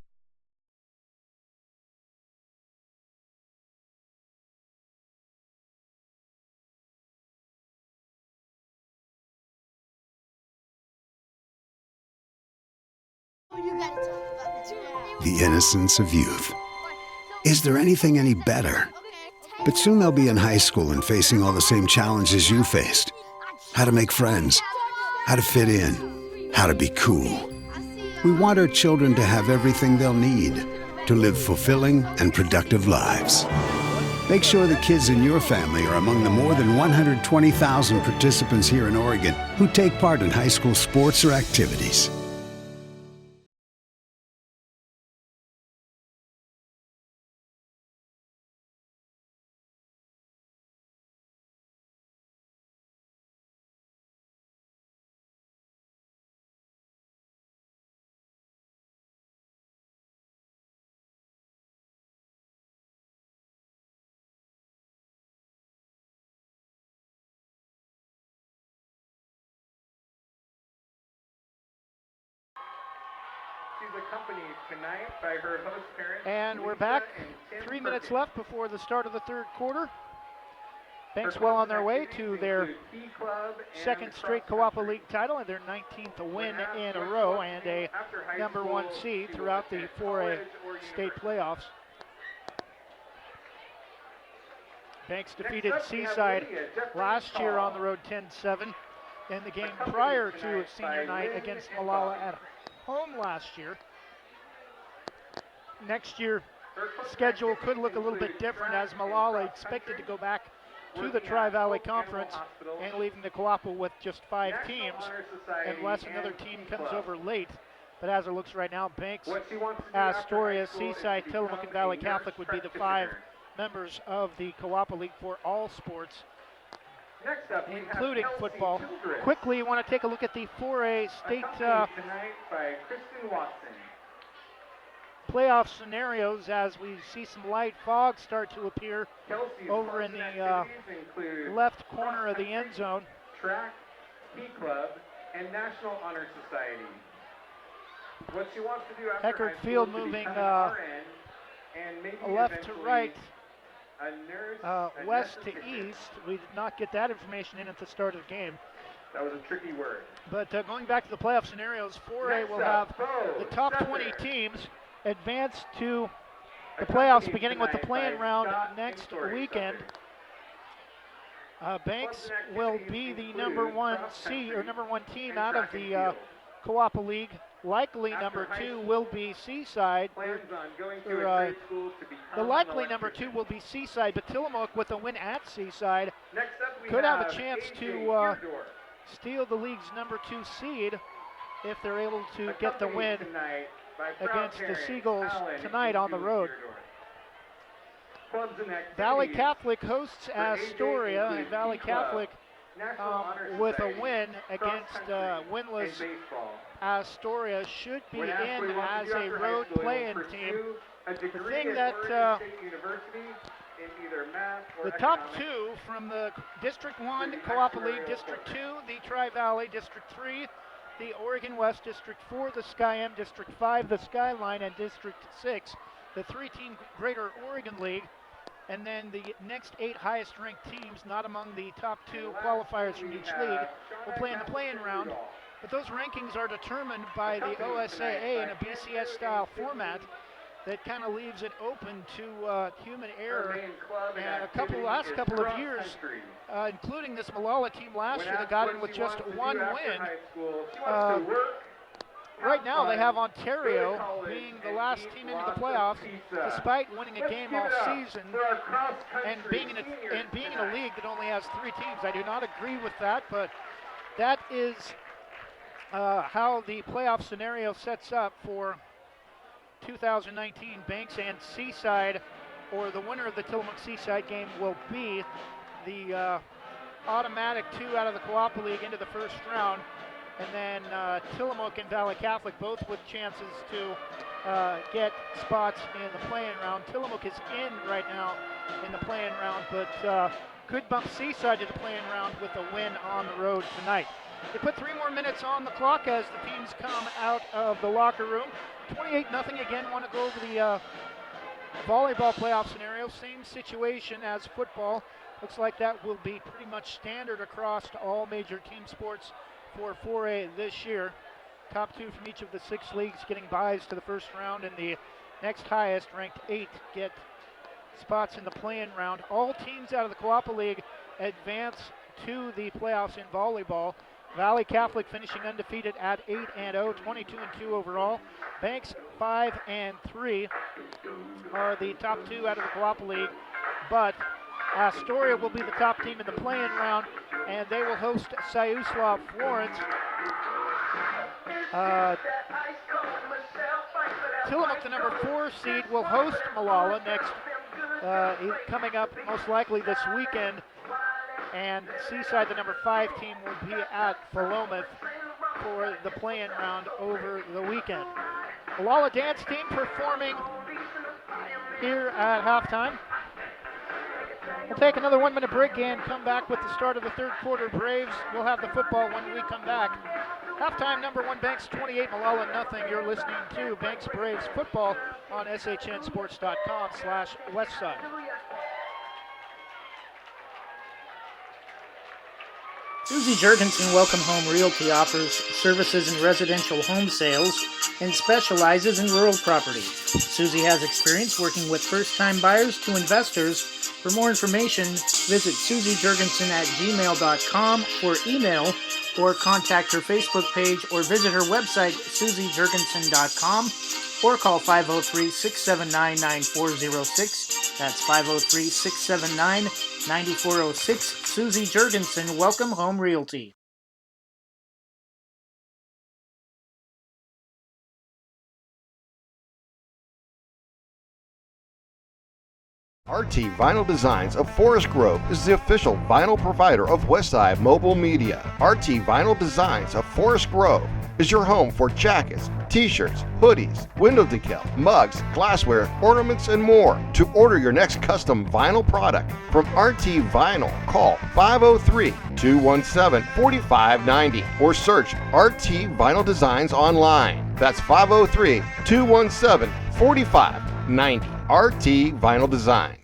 [SPEAKER 4] The innocence of youth. Is there anything any better? But soon they'll be in high school and facing all the same challenges you faced. How to make friends, how to fit in, how to be cool. We want our children to have everything they'll need to live fulfilling and productive lives. Make sure the kids in your family are among the more than 120,000 participants here in Oregon who take part in high school sports or activities.
[SPEAKER 5] She's accompanied tonight by her host parents.
[SPEAKER 2] And we're back. 3 minutes left before the start of the third quarter. Banks well on their way to their second straight Coapa League title and their 19th win in a row and a number one seed throughout the 4A state playoffs. Banks defeated Seaside last year on the road 10-7 in the game prior to senior night against Molalla at home last year. Next year, schedule could look a little bit different as Molalla expected to go back to the Tri-Valley Conference and leaving the Coapa with just 5 teams unless another team comes over late. But as it looks right now, Banks, Astoria, Seaside, Tillamook, and Valley Catholic would be the 5 members of the Coapa League for all sports, including football. Quickly, you want to take a look at the 4A state playoff scenarios as we see some light fog start to appear over in the left corner of the end zone.
[SPEAKER 5] Track, P Club, and National Honor Society. What she wants to do after
[SPEAKER 2] Eckert
[SPEAKER 5] high
[SPEAKER 2] Field
[SPEAKER 5] school
[SPEAKER 2] moving
[SPEAKER 5] and maybe
[SPEAKER 2] left to right,
[SPEAKER 5] a nurse,
[SPEAKER 2] west to east. We did not get that information in at the start of the game.
[SPEAKER 5] That was a tricky word.
[SPEAKER 2] But going back to the playoff scenarios, 4A will have the top 20 teams advance to the playoffs, beginning with the play-in round next weekend. Banks will be the number one seed or number one team out of the Coapa League. Likely number 2 will be Seaside. The likely number 2 will be Seaside, but Tillamook with a win at Seaside could have a chance to steal the league's number 2 seed if they're able to get the win against the Seagulls tonight on the road. Valley Catholic hosts Astoria, and Valley Catholic with a win against winless Astoria should be in as a road play-in team. The thing that the top 2 from the District 1 Coapa League, District 2 the Tri-Valley, District 3 the Oregon West, District 4 the Sky-M, District 5 the Skyline, and District 6 the 3-team Greater Oregon League and then the next 8 highest ranked teams, not among the top 2 qualifiers from each league, will play in the play-in round. But those rankings are determined by the OSAA in a BCS style format that kind of leaves it open to human error. And last couple of years, including this Molalla team last year that got in with just 1 win, right now they have Ontario being the last team into the playoffs, despite winning a game all season and being in a league that only has 3 teams. I do not agree with that, but that is how the playoff scenario sets up for 2019. Banks and Seaside, or the winner of the Tillamook Seaside game, will be the automatic 2 out of the Co-op League into the first round. And then Tillamook and Valley Catholic both with chances to get spots in the play-in round. Tillamook is in right now in the play-in round, but could bump Seaside to the play-in round with a win on the road tonight. They put 3 more minutes on the clock as the teams come out of the locker room. 28-0 again. Want to go over the volleyball playoff scenario. Same situation as football. Looks like that will be pretty much standard across all major team sports for 4A this year. Top 2 from each of the 6 leagues getting byes to the first round, and the next highest, ranked 8, get spots in the play-in round. All teams out of the Co-op League advance to the playoffs in volleyball. Valley Catholic finishing undefeated at 8-0, 22-2 overall. Banks 5-3 are the top 2 out of the Co-op League, but Astoria will be the top team in the play-in round, and they will host Siuslaw Florence. Tillamook, the number 4 seed, will host Molalla next, coming up most likely this weekend. And Seaside, the number 5 team, will be at Philomath for the play-in round over the weekend. Molalla dance team performing here at halftime. We'll take another 1-minute break and come back with the start of the third quarter. Braves will have the football when we come back. Halftime, number 1 Banks 28, Molalla nothing. You're listening to Banks Braves football on SHNsports.com/Westside.
[SPEAKER 11] Susie Jurgensen Welcome Home Realty offers services in residential home sales and specializes in rural property. Susie has experience working with first-time buyers to investors. For more information, visit susiejurgensen@gmail.com or email, or contact her Facebook page or visit her website, susiejurgensen.com, or call 503-679-9406. That's 503-679-9406. Susie Jurgensen, Welcome Home Realty.
[SPEAKER 9] RT Vinyl Designs of Forest Grove is the official vinyl provider of Westside Mobile Media. RT Vinyl Designs of Forest Grove is your home for jackets, t-shirts, hoodies, window decal, mugs, glassware, ornaments, and more. To order your next custom vinyl product from RT Vinyl, call 503-217-4590 or search RT Vinyl Designs online. That's 503-217-4590. RT Vinyl Design.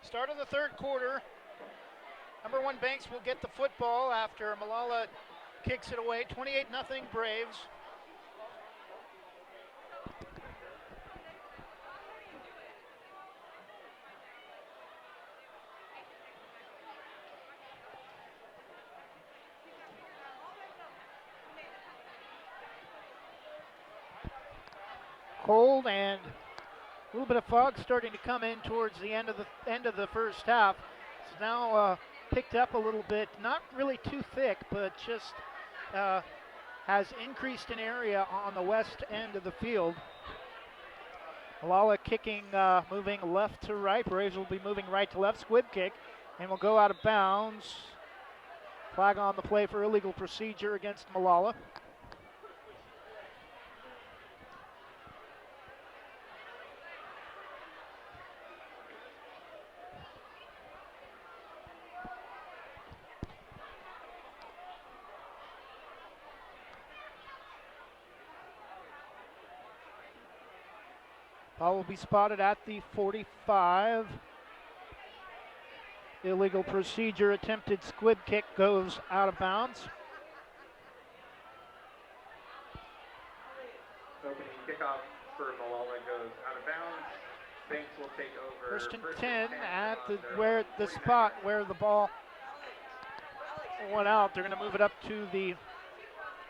[SPEAKER 2] Start of the third quarter. Number 1 Banks will get the football after Molalla kicks it away. 28-0 Braves. Cold and a little bit of fog starting to come in towards the end of the first half. It's now picked up a little bit, not really too thick, but just has increased in area on the west end of the field. Molalla kicking, moving left to right. Braves will be moving right to left. Squib kick, and will go out of bounds. Flag on the play for illegal procedure against Molalla. Ball will be spotted at the 45. Illegal procedure, attempted squib kick goes out of bounds.
[SPEAKER 5] Opening kickoff for Molalla goes out of bounds. Banks will take over.
[SPEAKER 2] First and 10 at the spot where the ball went out. They're going to move it up to the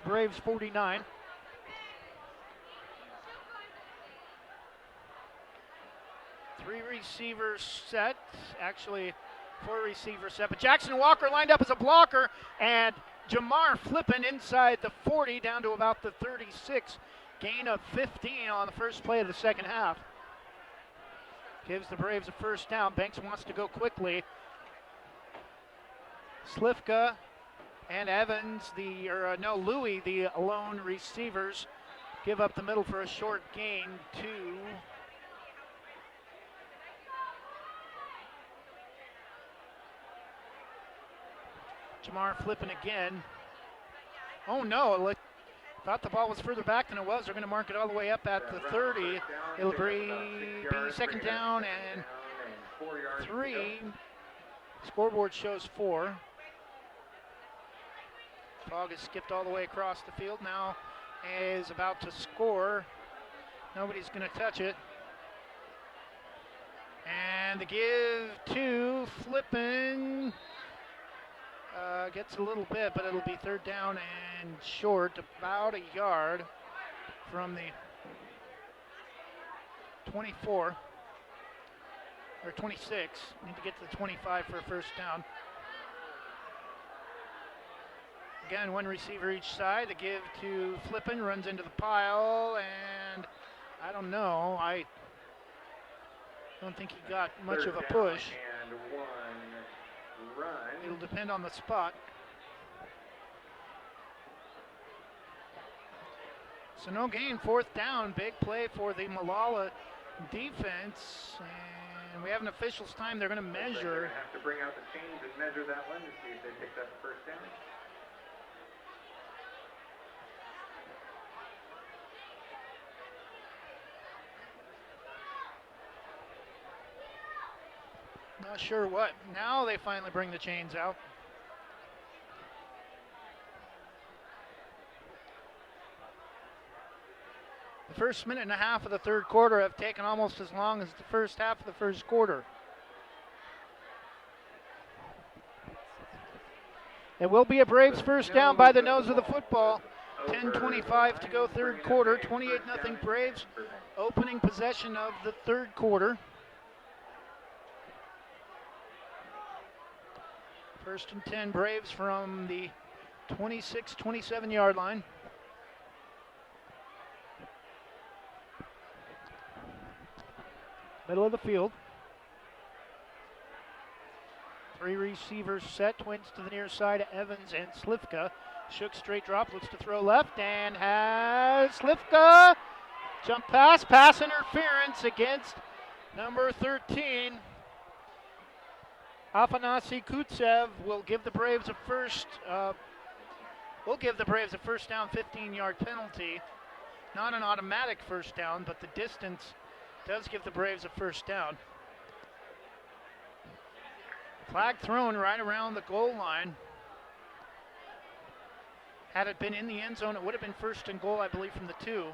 [SPEAKER 2] Braves 49. Three receivers set, actually 4 receivers set, but Jackson Walker lined up as a blocker, and Jamar flipping inside the 40 down to about the 36. Gain of 15 on the first play of the second half. Gives the Braves a first down. Banks wants to go quickly. Slifka and Evans, Louie, the lone receivers, give up the middle for a short gain to Jamar flipping again. Oh no, thought the ball was further back than it was. They're going to mark it all the way up at the 30. It'll be second down and 3. Scoreboard shows 4. Fogg has skipped all the way across the field. Now is about to score. Nobody's going to touch it. And the give to Flippin. Gets a little bit, but it'll be third down and short, about a yard from the 24 or 26. Need to get to the 25 for a first down. Again, 1 receiver each side. The give to Flippin, runs into the pile, and I don't know. I don't think he got much of a push.
[SPEAKER 5] And 1 run.
[SPEAKER 2] It'll depend on the spot. So no gain, fourth down. Big play for the Molalla defense. And we have an official's time. They're going to measure.
[SPEAKER 5] They're going to have to bring out the chains and measure that one to see if they picked up the first down.
[SPEAKER 2] Not sure what. Now they finally bring the chains out. The first minute and a half of the third quarter have taken almost as long as the first half of the first quarter. It will be a Braves first down by the nose of the football. 10:25 to go third quarter. 28-0 Braves. Opening possession of the third quarter. First and 10 Braves from the 26-27 yard line. Middle of the field. 3 receivers set, twins to the near side, Evans and Slifka. Shook straight drop, looks to throw left, and has Slifka jump pass interference against number 13. Afanasy Kutsev will give the Braves a first down 15-yard penalty. Not an automatic first down, but the distance does give the Braves a first down. Flag thrown right around the goal line. Had it been in the end zone, it would have been first and goal, I believe, from the 2.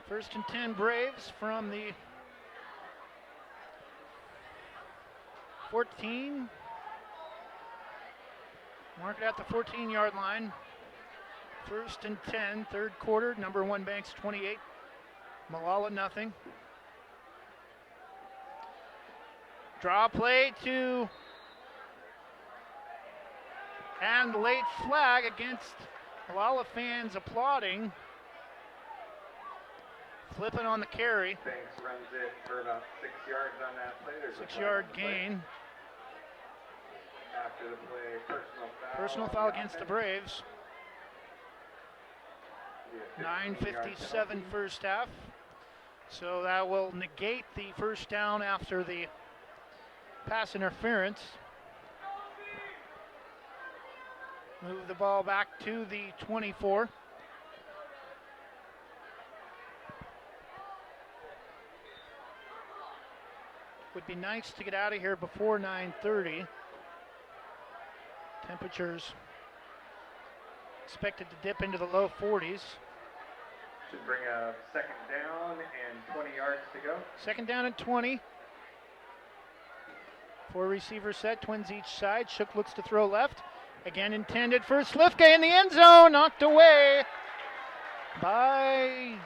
[SPEAKER 2] First and 10 Braves from the 14. Mark it at the 14-yard line. First and 10, third quarter. Number 1 Banks 28. Molalla nothing. Draw play to, and late flag against Molalla fans applauding. Clipping on the carry.
[SPEAKER 5] Banks runs it for about 6 yards on that play. There's a
[SPEAKER 2] 6-yard
[SPEAKER 5] flag on the play.
[SPEAKER 2] gain.
[SPEAKER 5] After the play,
[SPEAKER 2] Personal foul against the Braves. 9:57 first half. So that will negate the first down after the pass interference. Move the ball back to the 24. Would be nice to get out of here before 9:30. Temperatures expected to dip into the low 40s.
[SPEAKER 5] Should bring a second down and 20 yards to go.
[SPEAKER 2] Second down and 20. 4 receivers set, twins each side. Shook looks to throw left. Again intended for Slifka in the end zone. Knocked away by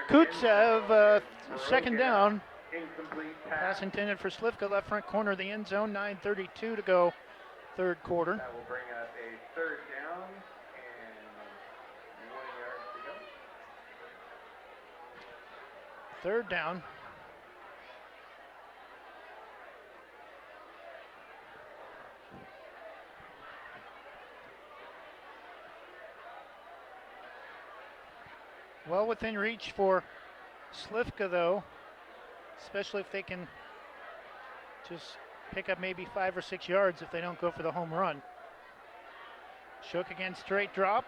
[SPEAKER 2] Kutsev. Second down.
[SPEAKER 5] Incomplete
[SPEAKER 2] Pass intended for Slifka, left front corner of the end zone. 9:32 to go, third quarter.
[SPEAKER 5] That will bring us a third down and 1 yard to go.
[SPEAKER 2] Third down. Well within reach for Slifka, though, especially if they can just pick up maybe 5 or 6 yards if they don't go for the home run. Shook again, straight drop.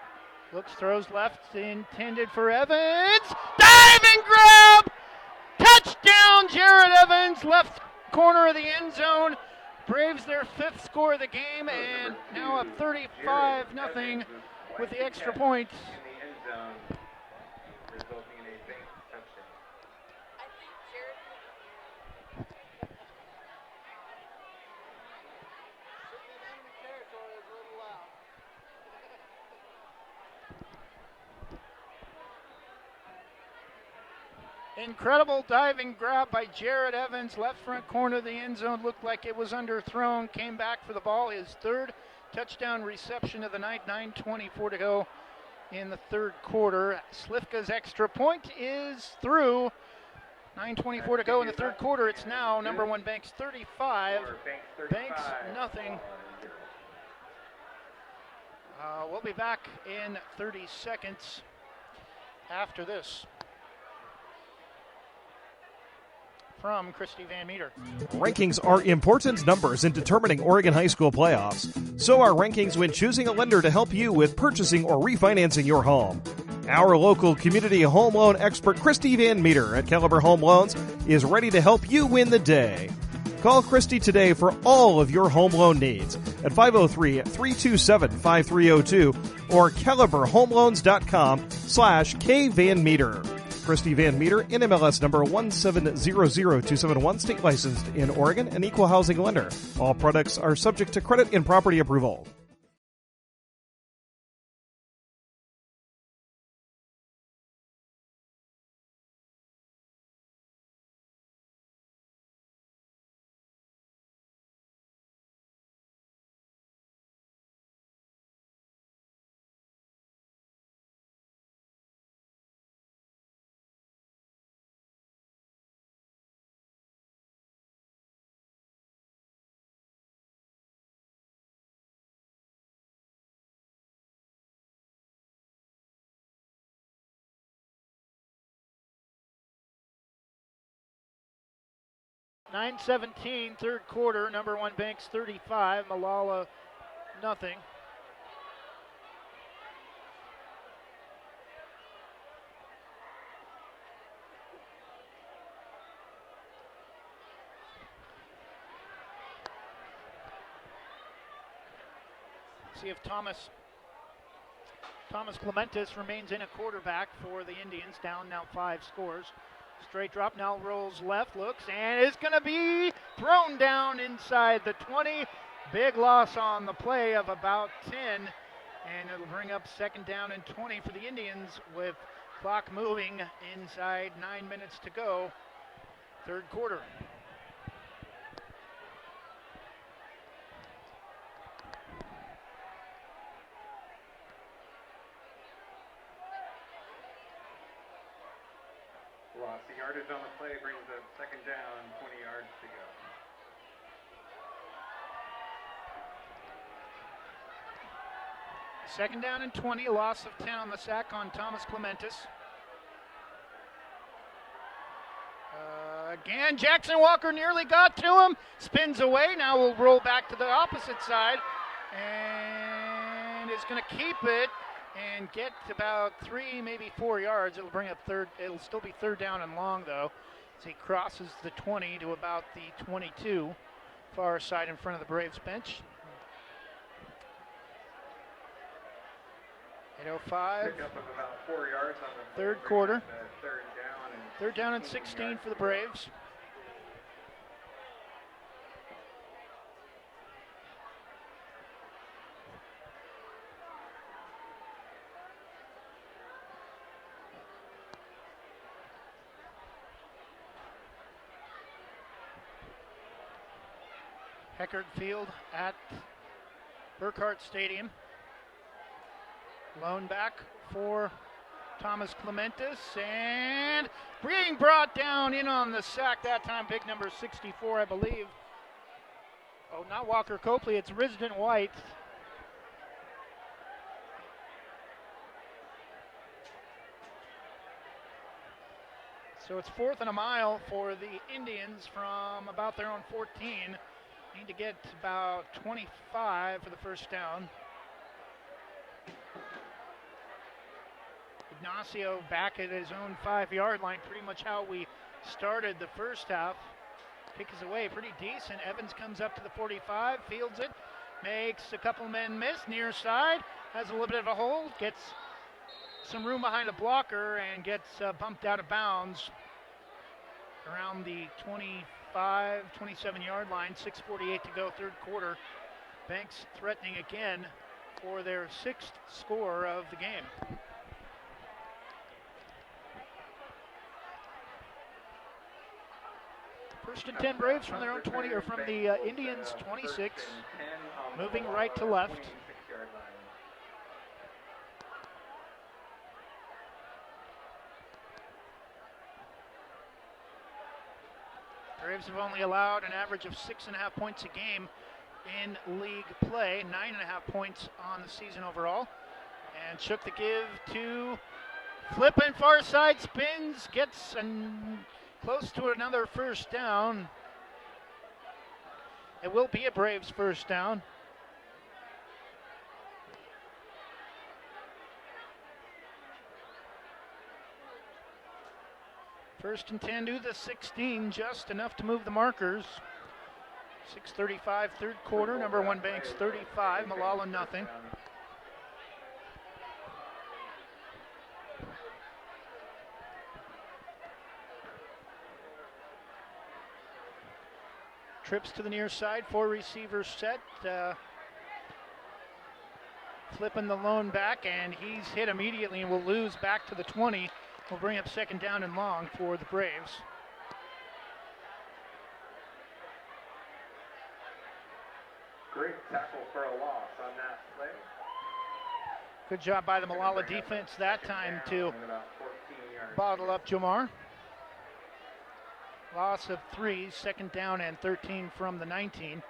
[SPEAKER 2] Looks, throws left, intended for Evans. Diving grab! Touchdown, Jared Evans, left corner of the end zone. Braves their 5th score of the game, and now up 35-0 with the extra point.
[SPEAKER 5] In the end zone, resulting in a Banks touchdown.
[SPEAKER 2] Incredible diving grab by Jared Evans, left front corner of the end zone. Looked like it was underthrown, came back for the ball. His 3rd touchdown reception of the night. 9:24 to go in the third quarter. Slifka's extra point is through. 9:24 to go in the third quarter. It's now number 1 Banks 35, Banks nothing. We'll be back in 30 seconds after this. From Christy Van Meter.
[SPEAKER 1] Rankings are important numbers in determining Oregon high school playoffs. So are rankings when choosing a lender to help you with purchasing or refinancing your home. Our local community home loan expert, Christy Van Meter at Caliber Home Loans, is ready to help you win the day. Call Christy today for all of your home loan needs at 503-327-5302 or caliberhomeloans.com/kvanmeter. Christy Van Meter, NMLS number 1700271, state licensed in Oregon, an equal housing lender. All products are subject to credit and property approval.
[SPEAKER 2] .917 third quarter, number 1 Banks 35, Molalla nothing. See if Thomas Clementis remains in a quarterback for the Indians, down now 5 scores. Straight drop, now rolls left, looks, and is going to be thrown down inside the 20. Big loss on the play of about 10, and it'll bring up second down and 20 for the Indians with clock moving inside 9 minutes to go, third quarter.
[SPEAKER 5] Lost the yardage on the play, brings up second down, 20 yards to go.
[SPEAKER 2] Second down and 20, loss of 10 on the sack on Thomas Clementis. Again, Jackson Walker nearly got to him, spins away. Now we'll roll back to the opposite side and is going to keep it and get about 3, maybe 4 yards. It'll bring up third. It'll still be third down and long though, as he crosses the 20 to about the 22, far side in front of the Braves bench. 8:05.
[SPEAKER 5] Pick up of about 4 yards on the
[SPEAKER 2] third quarter.
[SPEAKER 5] Third down and
[SPEAKER 2] 16 for the Braves. Heckard Field at Burkhart Stadium. Lone back for Thomas Clementis, and being brought down in on the sack that time, big number 64, I believe. Oh, not Walker Copley, it's Risden White. So it's 4th and a mile for the Indians from about their own 14. Need to get about 25 for the first down. Ignacio back at his own 5-yard line, pretty much how we started the first half. Kick is away, pretty decent. Evans comes up to the 45, fields it, makes a couple men miss, near side, has a little bit of a hole, gets some room behind a blocker and gets bumped out of bounds around the 25, 27-yard line. 6:48 to go, third quarter. Banks threatening again for their 6th score of the game. First and 10 Braves from their own 20, or from the Indians 26, moving right to left. Braves have only allowed an average of 6.5 points a game in league play, 9.5 points on the season overall. And Shook the give to Flippin', far side, spins, gets close to another first down. It will be a Braves first down. First and 10 to the 16, just enough to move the markers. 6:35, third quarter. Number 1 Banks 35, Molalla nothing. Trips to the near side, 4 receivers set. Flipping the lone back, and he's hit immediately and will lose back to the 20. Will bring up second down and long for the Braves.
[SPEAKER 5] Great tackle for a loss on that play.
[SPEAKER 2] Good job by the Molalla defense that time to bottle up Jamar. Loss of 3, second down and 13 from the 19.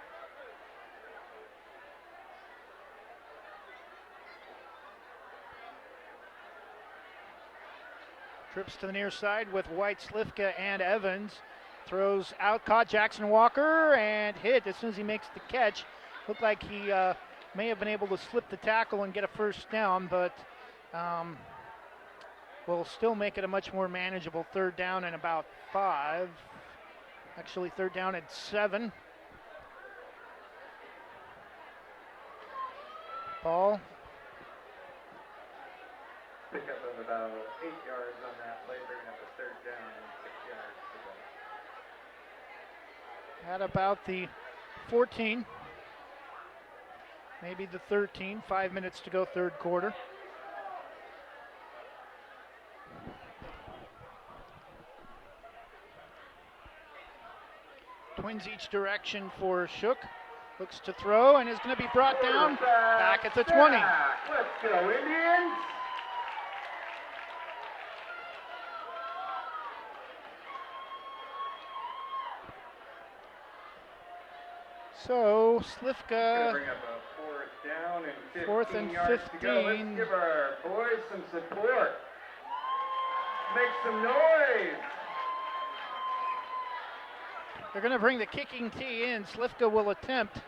[SPEAKER 2] Trips to the near side with White, Slifka, and Evans. Throws out, caught Jackson Walker, and hit as soon as he makes the catch. Looked like he may have been able to slip the tackle and get a first down, but will still make it a much more manageable third down and about 5. Actually, third down at 7. Ball.
[SPEAKER 5] Pick up of about 8 yards on that play, bringing up a third down and 6 yards to go.
[SPEAKER 2] At about the 14. Maybe the 13. 5 minutes to go, third quarter. Twins each direction for Shook. Looks to throw and is going to be brought down back at the 20.
[SPEAKER 5] Let's go, Indians!
[SPEAKER 2] So
[SPEAKER 5] Gonna
[SPEAKER 2] Slivka,
[SPEAKER 5] bring up a fourth down and 15
[SPEAKER 2] fourth and
[SPEAKER 5] yards to go. Let's
[SPEAKER 2] 15.
[SPEAKER 5] give our boys some support. Make some noise.
[SPEAKER 2] They're going to bring the kicking tee in. Slivka will attempt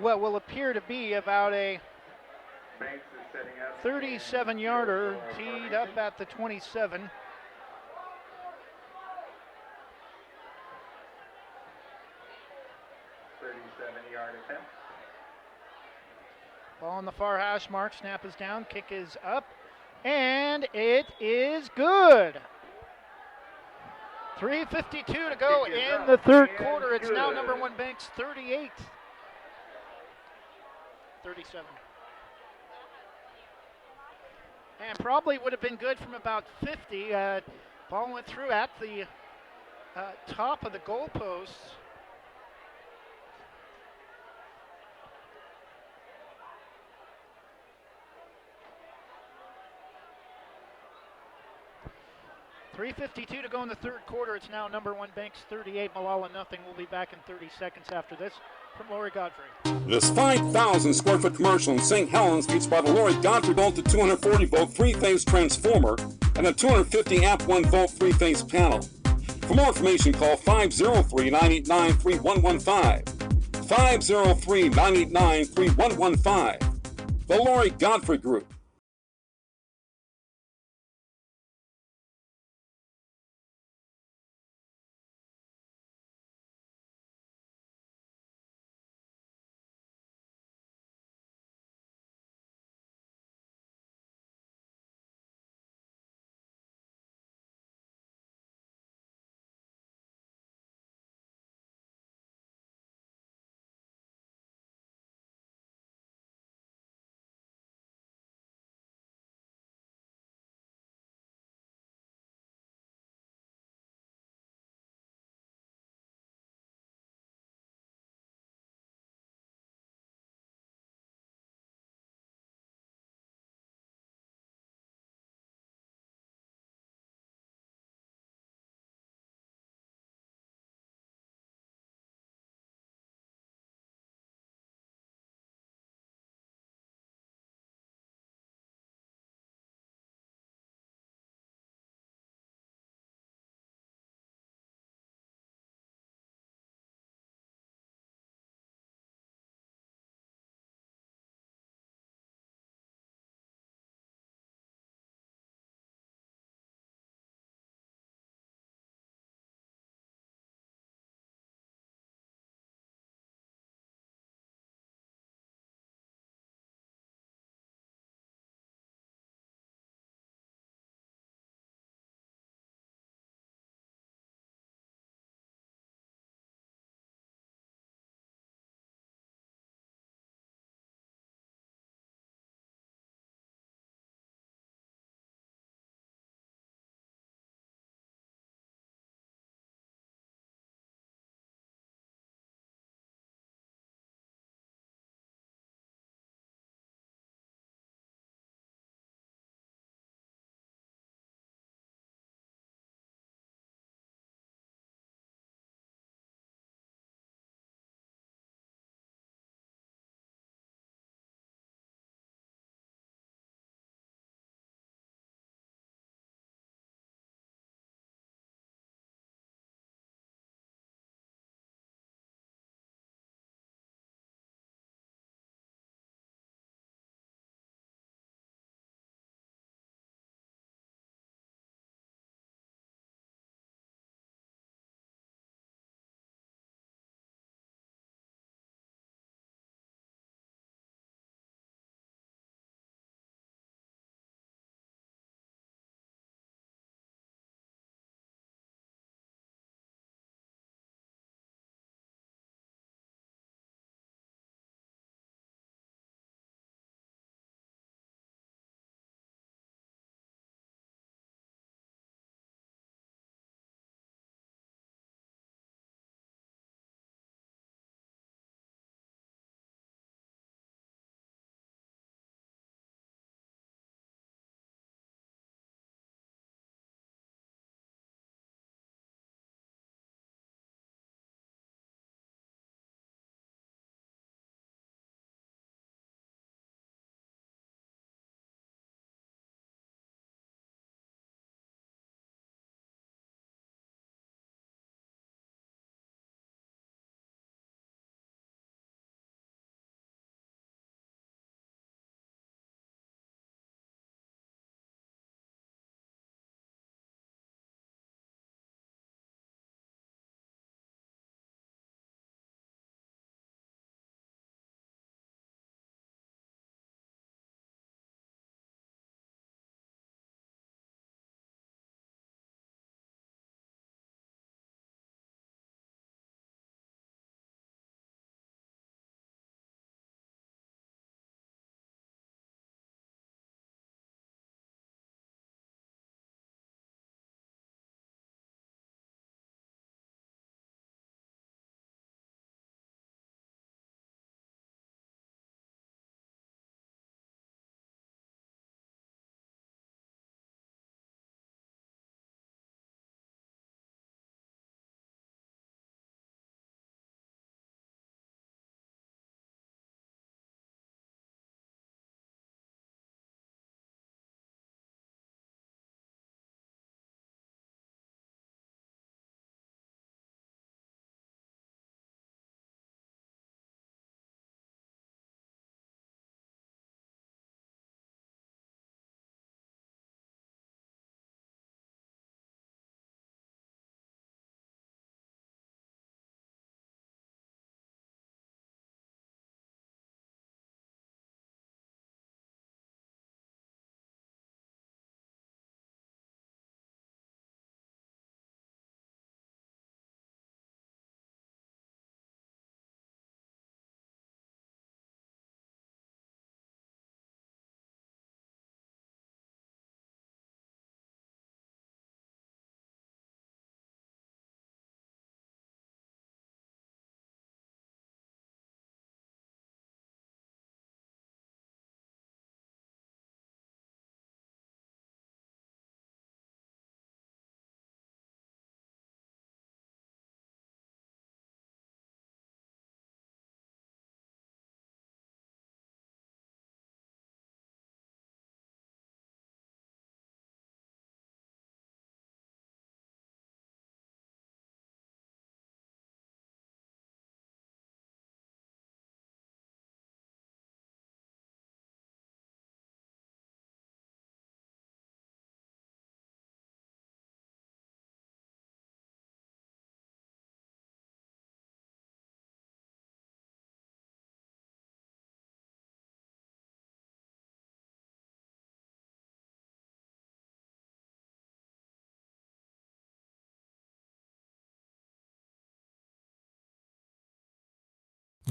[SPEAKER 2] what will appear to be about a
[SPEAKER 5] Banks is setting up.
[SPEAKER 2] 37-yarder teed up at the 27.
[SPEAKER 5] Yard attempt.
[SPEAKER 2] Ball on the far hash mark. Snap is down. Kick is up. And it is good. 3:52 to go in the third quarter. It's now number one Banks 38. 37. And probably would have been good from about 50. Ball went through at the top of the goalposts. .352 to go in the third quarter. It's now number one Banks 38, Molalla nothing. We'll be back in 30 seconds after this from Lori Godfrey.
[SPEAKER 7] This 5,000 square foot commercial in St. Helens featured by the Lori Godfrey Volt, the 240 volt three-phase transformer, and a 250 amp 1 volt three-phase panel. For more information, call 503-989-3115. 503-989-3115. The Lori Godfrey Group.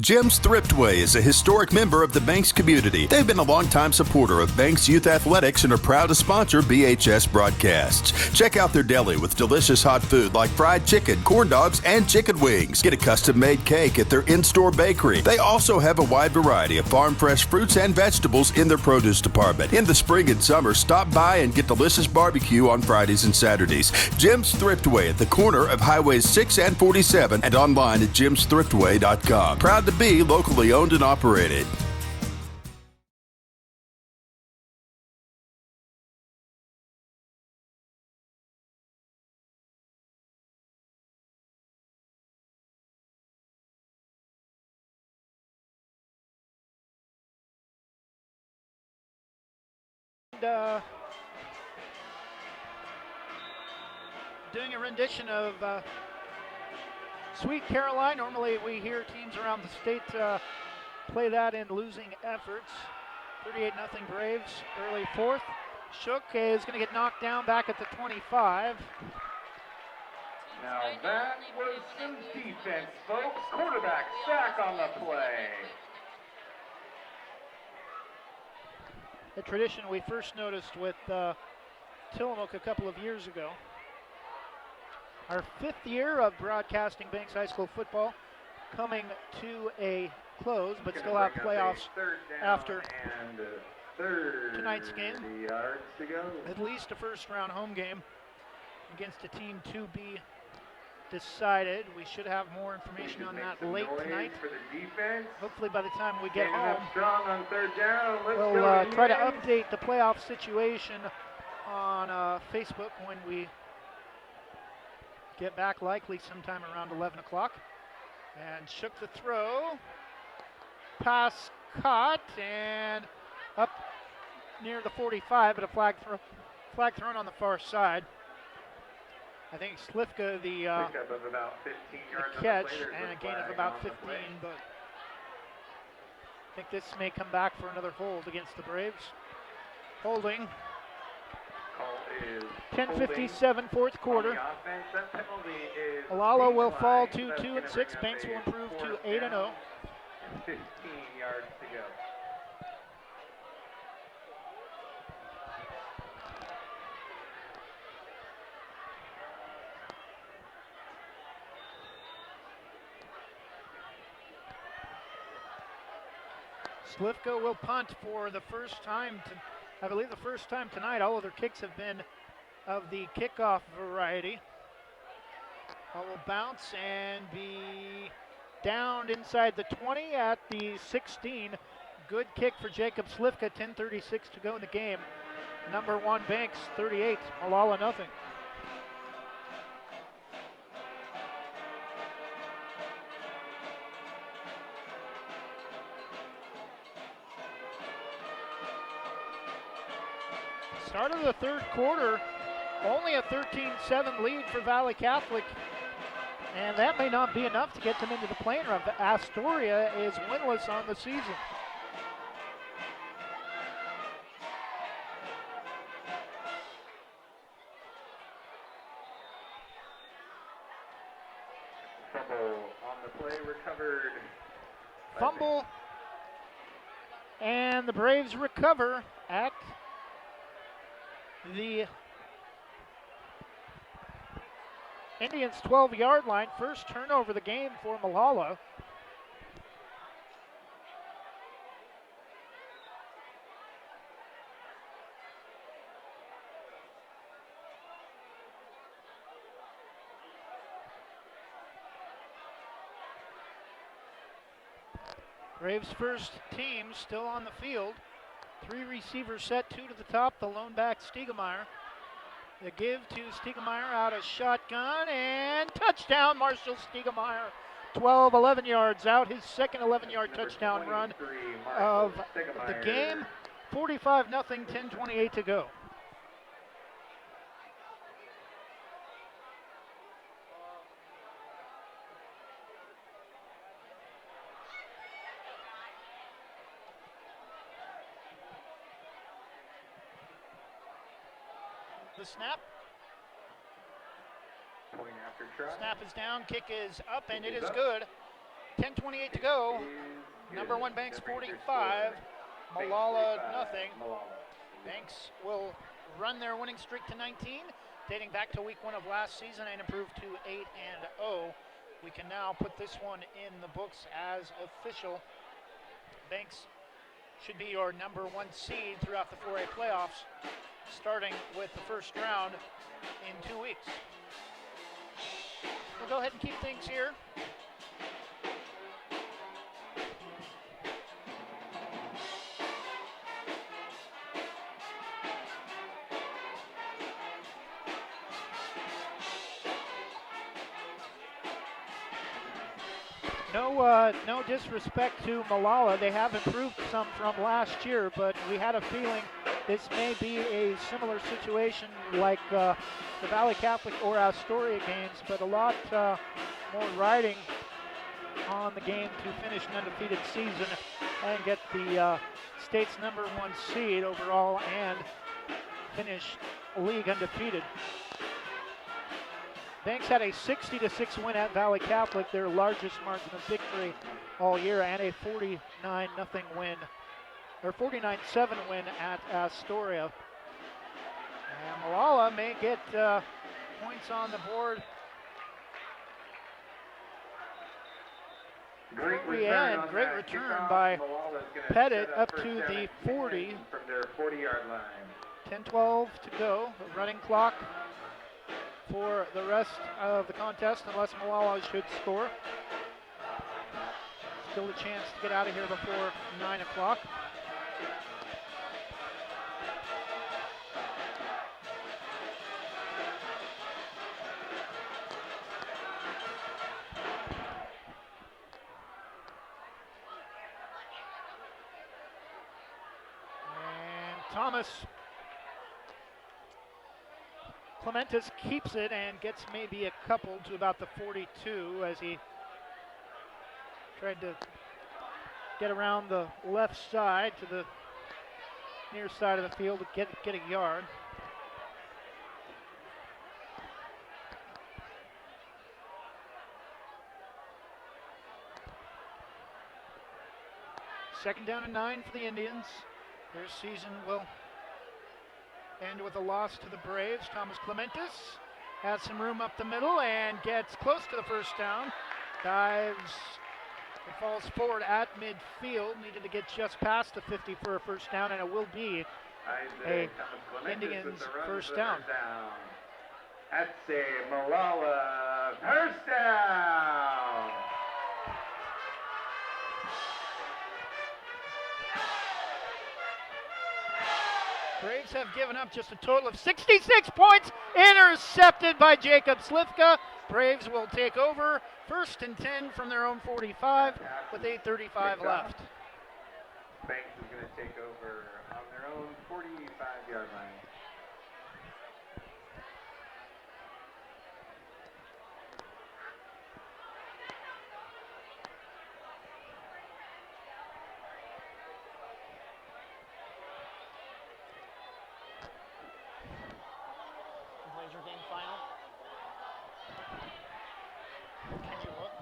[SPEAKER 3] Jim's Thriftway is a historic member of the Banks community. They've been a longtime supporter of Banks Youth Athletics and are proud to sponsor BHS broadcasts. Check out their deli with delicious hot food like fried chicken, corn dogs, and chicken wings. Get a custom-made cake at their in-store bakery. They also have a wide variety of farm-fresh fruits and vegetables in their produce department. In the spring and summer, stop by and get delicious barbecue on Fridays and Saturdays. Jim's Thriftway at the corner of Highways 6 and 47 and online at jimsthriftway.com. Proud to be locally owned and operated.
[SPEAKER 2] Doing a rendition of Sweet Caroline. Normally we hear teams around the state play that in losing efforts. 38-0 Braves, early fourth. Shook is going to get knocked down back at the 25.
[SPEAKER 5] Now that was some defense, folks. Quarterback sack on the play.
[SPEAKER 2] A tradition we first noticed with Tillamook a couple of years ago. Our 5th year of broadcasting Banks High School football coming to a close, but still have playoffs after tonight's game. At least a first-round home game against a team to be decided. We should have more information on that late tonight. Hopefully by the time we get home, we'll try to update the playoff situation on Facebook when we get back, likely sometime around 11 o'clock. And Shook the throw. Pass caught and up near the 45, but a flag thrown on the far side. I think Slifka the catch and a gain of about 15, but I think this may come back for another hold against the Braves. Holding. 10:57 fourth quarter. Molalla will fall to 2-6. Banks will improve to 8-0.
[SPEAKER 5] 15 yards to go.
[SPEAKER 2] Slifka will punt for the first time, I believe the first time tonight. All of their kicks have been of the kickoff variety. Ball will bounce and be downed inside the 20 at the 16. Good kick for Jacob Slifka, 10:36 to go in the game. Number 1 Banks, 38, Molalla nothing. Start of the third quarter, only a 13-7 lead for Valley Catholic, and that may not be enough to get them into the play-in run. Astoria is winless on the season.
[SPEAKER 5] Fumble on the play, recovered.
[SPEAKER 2] Fumble, and the Braves recover at the Indians' 12-yard line. First turnover of the game for Molalla. Braves' first team still on the field. 3 receivers set, 2 to the top, the lone back Stiegemeyer. The give to Stiegemeyer out of shotgun, and touchdown Marshall Stiegemeyer. 11 yards out, his second 11-yard touchdown run of the game. 45-0, 10:28 to go. The snap.
[SPEAKER 5] Point after try.
[SPEAKER 2] Snap is down, kick is up, and it is good. 10:28 to go. Number 1 Banks 45, Molalla nothing. Banks will run their winning streak to 19, dating back to week 1 of last season, and improve to 8-0. We can now put this one in the books as official. Banks should be your number 1 seed throughout the 4A playoffs, starting with the first round in 2 weeks. We'll go ahead and keep things here. No disrespect to Molalla. They have improved some from last year, but we had a feeling this may be a similar situation like the Valley Catholic or Astoria games, but a lot more riding on the game to finish an undefeated season and get the state's number 1 seed overall and finish league undefeated. Banks had a 60-6 win at Valley Catholic, their largest margin of victory all year, and a 49-0 win, or 49-7 win at Astoria. And Molalla may get points on the board. Great return by Pettit up to the 40.
[SPEAKER 5] From their 40-yard line.
[SPEAKER 2] 10-12 to go. The running clock for the rest of the contest, unless Molalla should score. Still a chance to get out of here before 9 o'clock. And Thomas Clementis keeps it and gets maybe a couple to about the 42 as he tried to get around the left side to the near side of the field to get a yard. Second down and 9 for the Indians. Their season will end with a loss to the Braves. Thomas Clementis has some room up the middle and gets close to the first down. Dives and falls forward at midfield. Needed to get just past the 50 for a first down, and it will be a Indians first down.
[SPEAKER 5] That's a Molalla first down.
[SPEAKER 2] Braves have given up just a total of 66 points, intercepted by Jacob Slifka. Braves will take over, 1st and 10 from their own 45 with 8:35 left.
[SPEAKER 5] Banks is going to take over on their own 45-yard line.
[SPEAKER 2] Blazer game final. Can you look?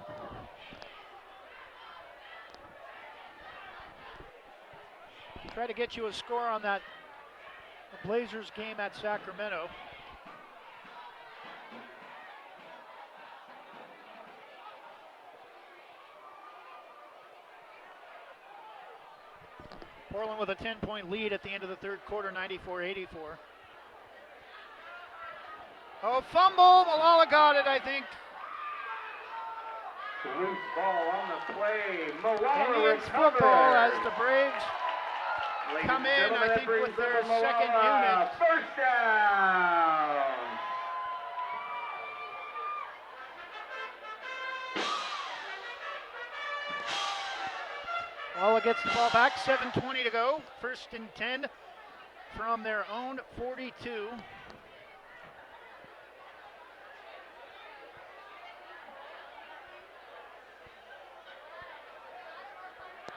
[SPEAKER 2] Try to get you a score on that Blazers game at Sacramento. Portland with a 10-point lead at the end of the third quarter, 94-84. Oh, fumble! Molalla got it, I think.
[SPEAKER 5] Loose ball on the play. Molalla
[SPEAKER 2] Indians football as the Braves come in, I think, with their second unit.
[SPEAKER 5] First down.
[SPEAKER 2] Molalla gets the ball back, 7:20 to go. 1st and 10 from their own 42.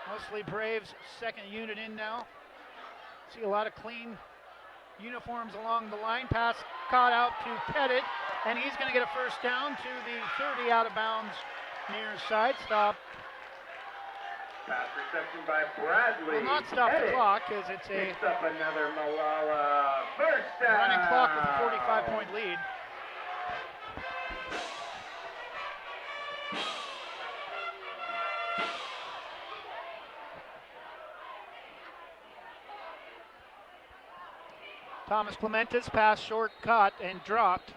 [SPEAKER 2] Mostly Braves second unit in now. See a lot of clean uniforms along the line. Pass caught out to Pettit, and he's going to get a first down to the 30 out of bounds near side. Stop
[SPEAKER 5] Pass reception by Bradley.
[SPEAKER 2] Will not stop the
[SPEAKER 5] Pettit
[SPEAKER 2] clock as it's a
[SPEAKER 5] picks up another Molalla first down.
[SPEAKER 2] running clock with a 45-point lead. Thomas Clementis pass short, caught and dropped.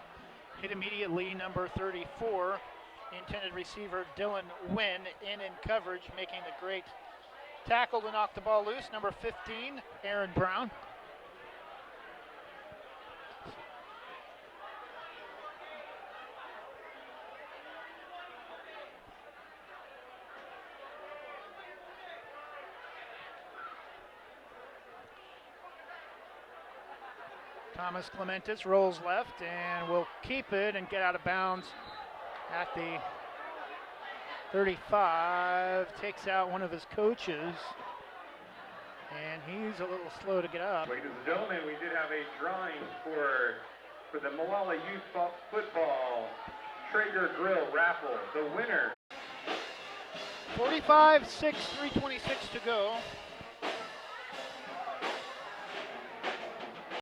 [SPEAKER 2] Hit immediately number 34, intended receiver Dylan Wynn in coverage, making the great tackle to knock the ball loose. Number 15, Aaron Brown. Thomas Clementis rolls left and will keep it and get out of bounds at the 35. Takes out one of his coaches, and he's a little slow to get up.
[SPEAKER 5] Ladies and gentlemen, we did have a drawing for the Molalla Youth Football Traeger Grill raffle. The winner.
[SPEAKER 2] 45-6, 3:26 to go.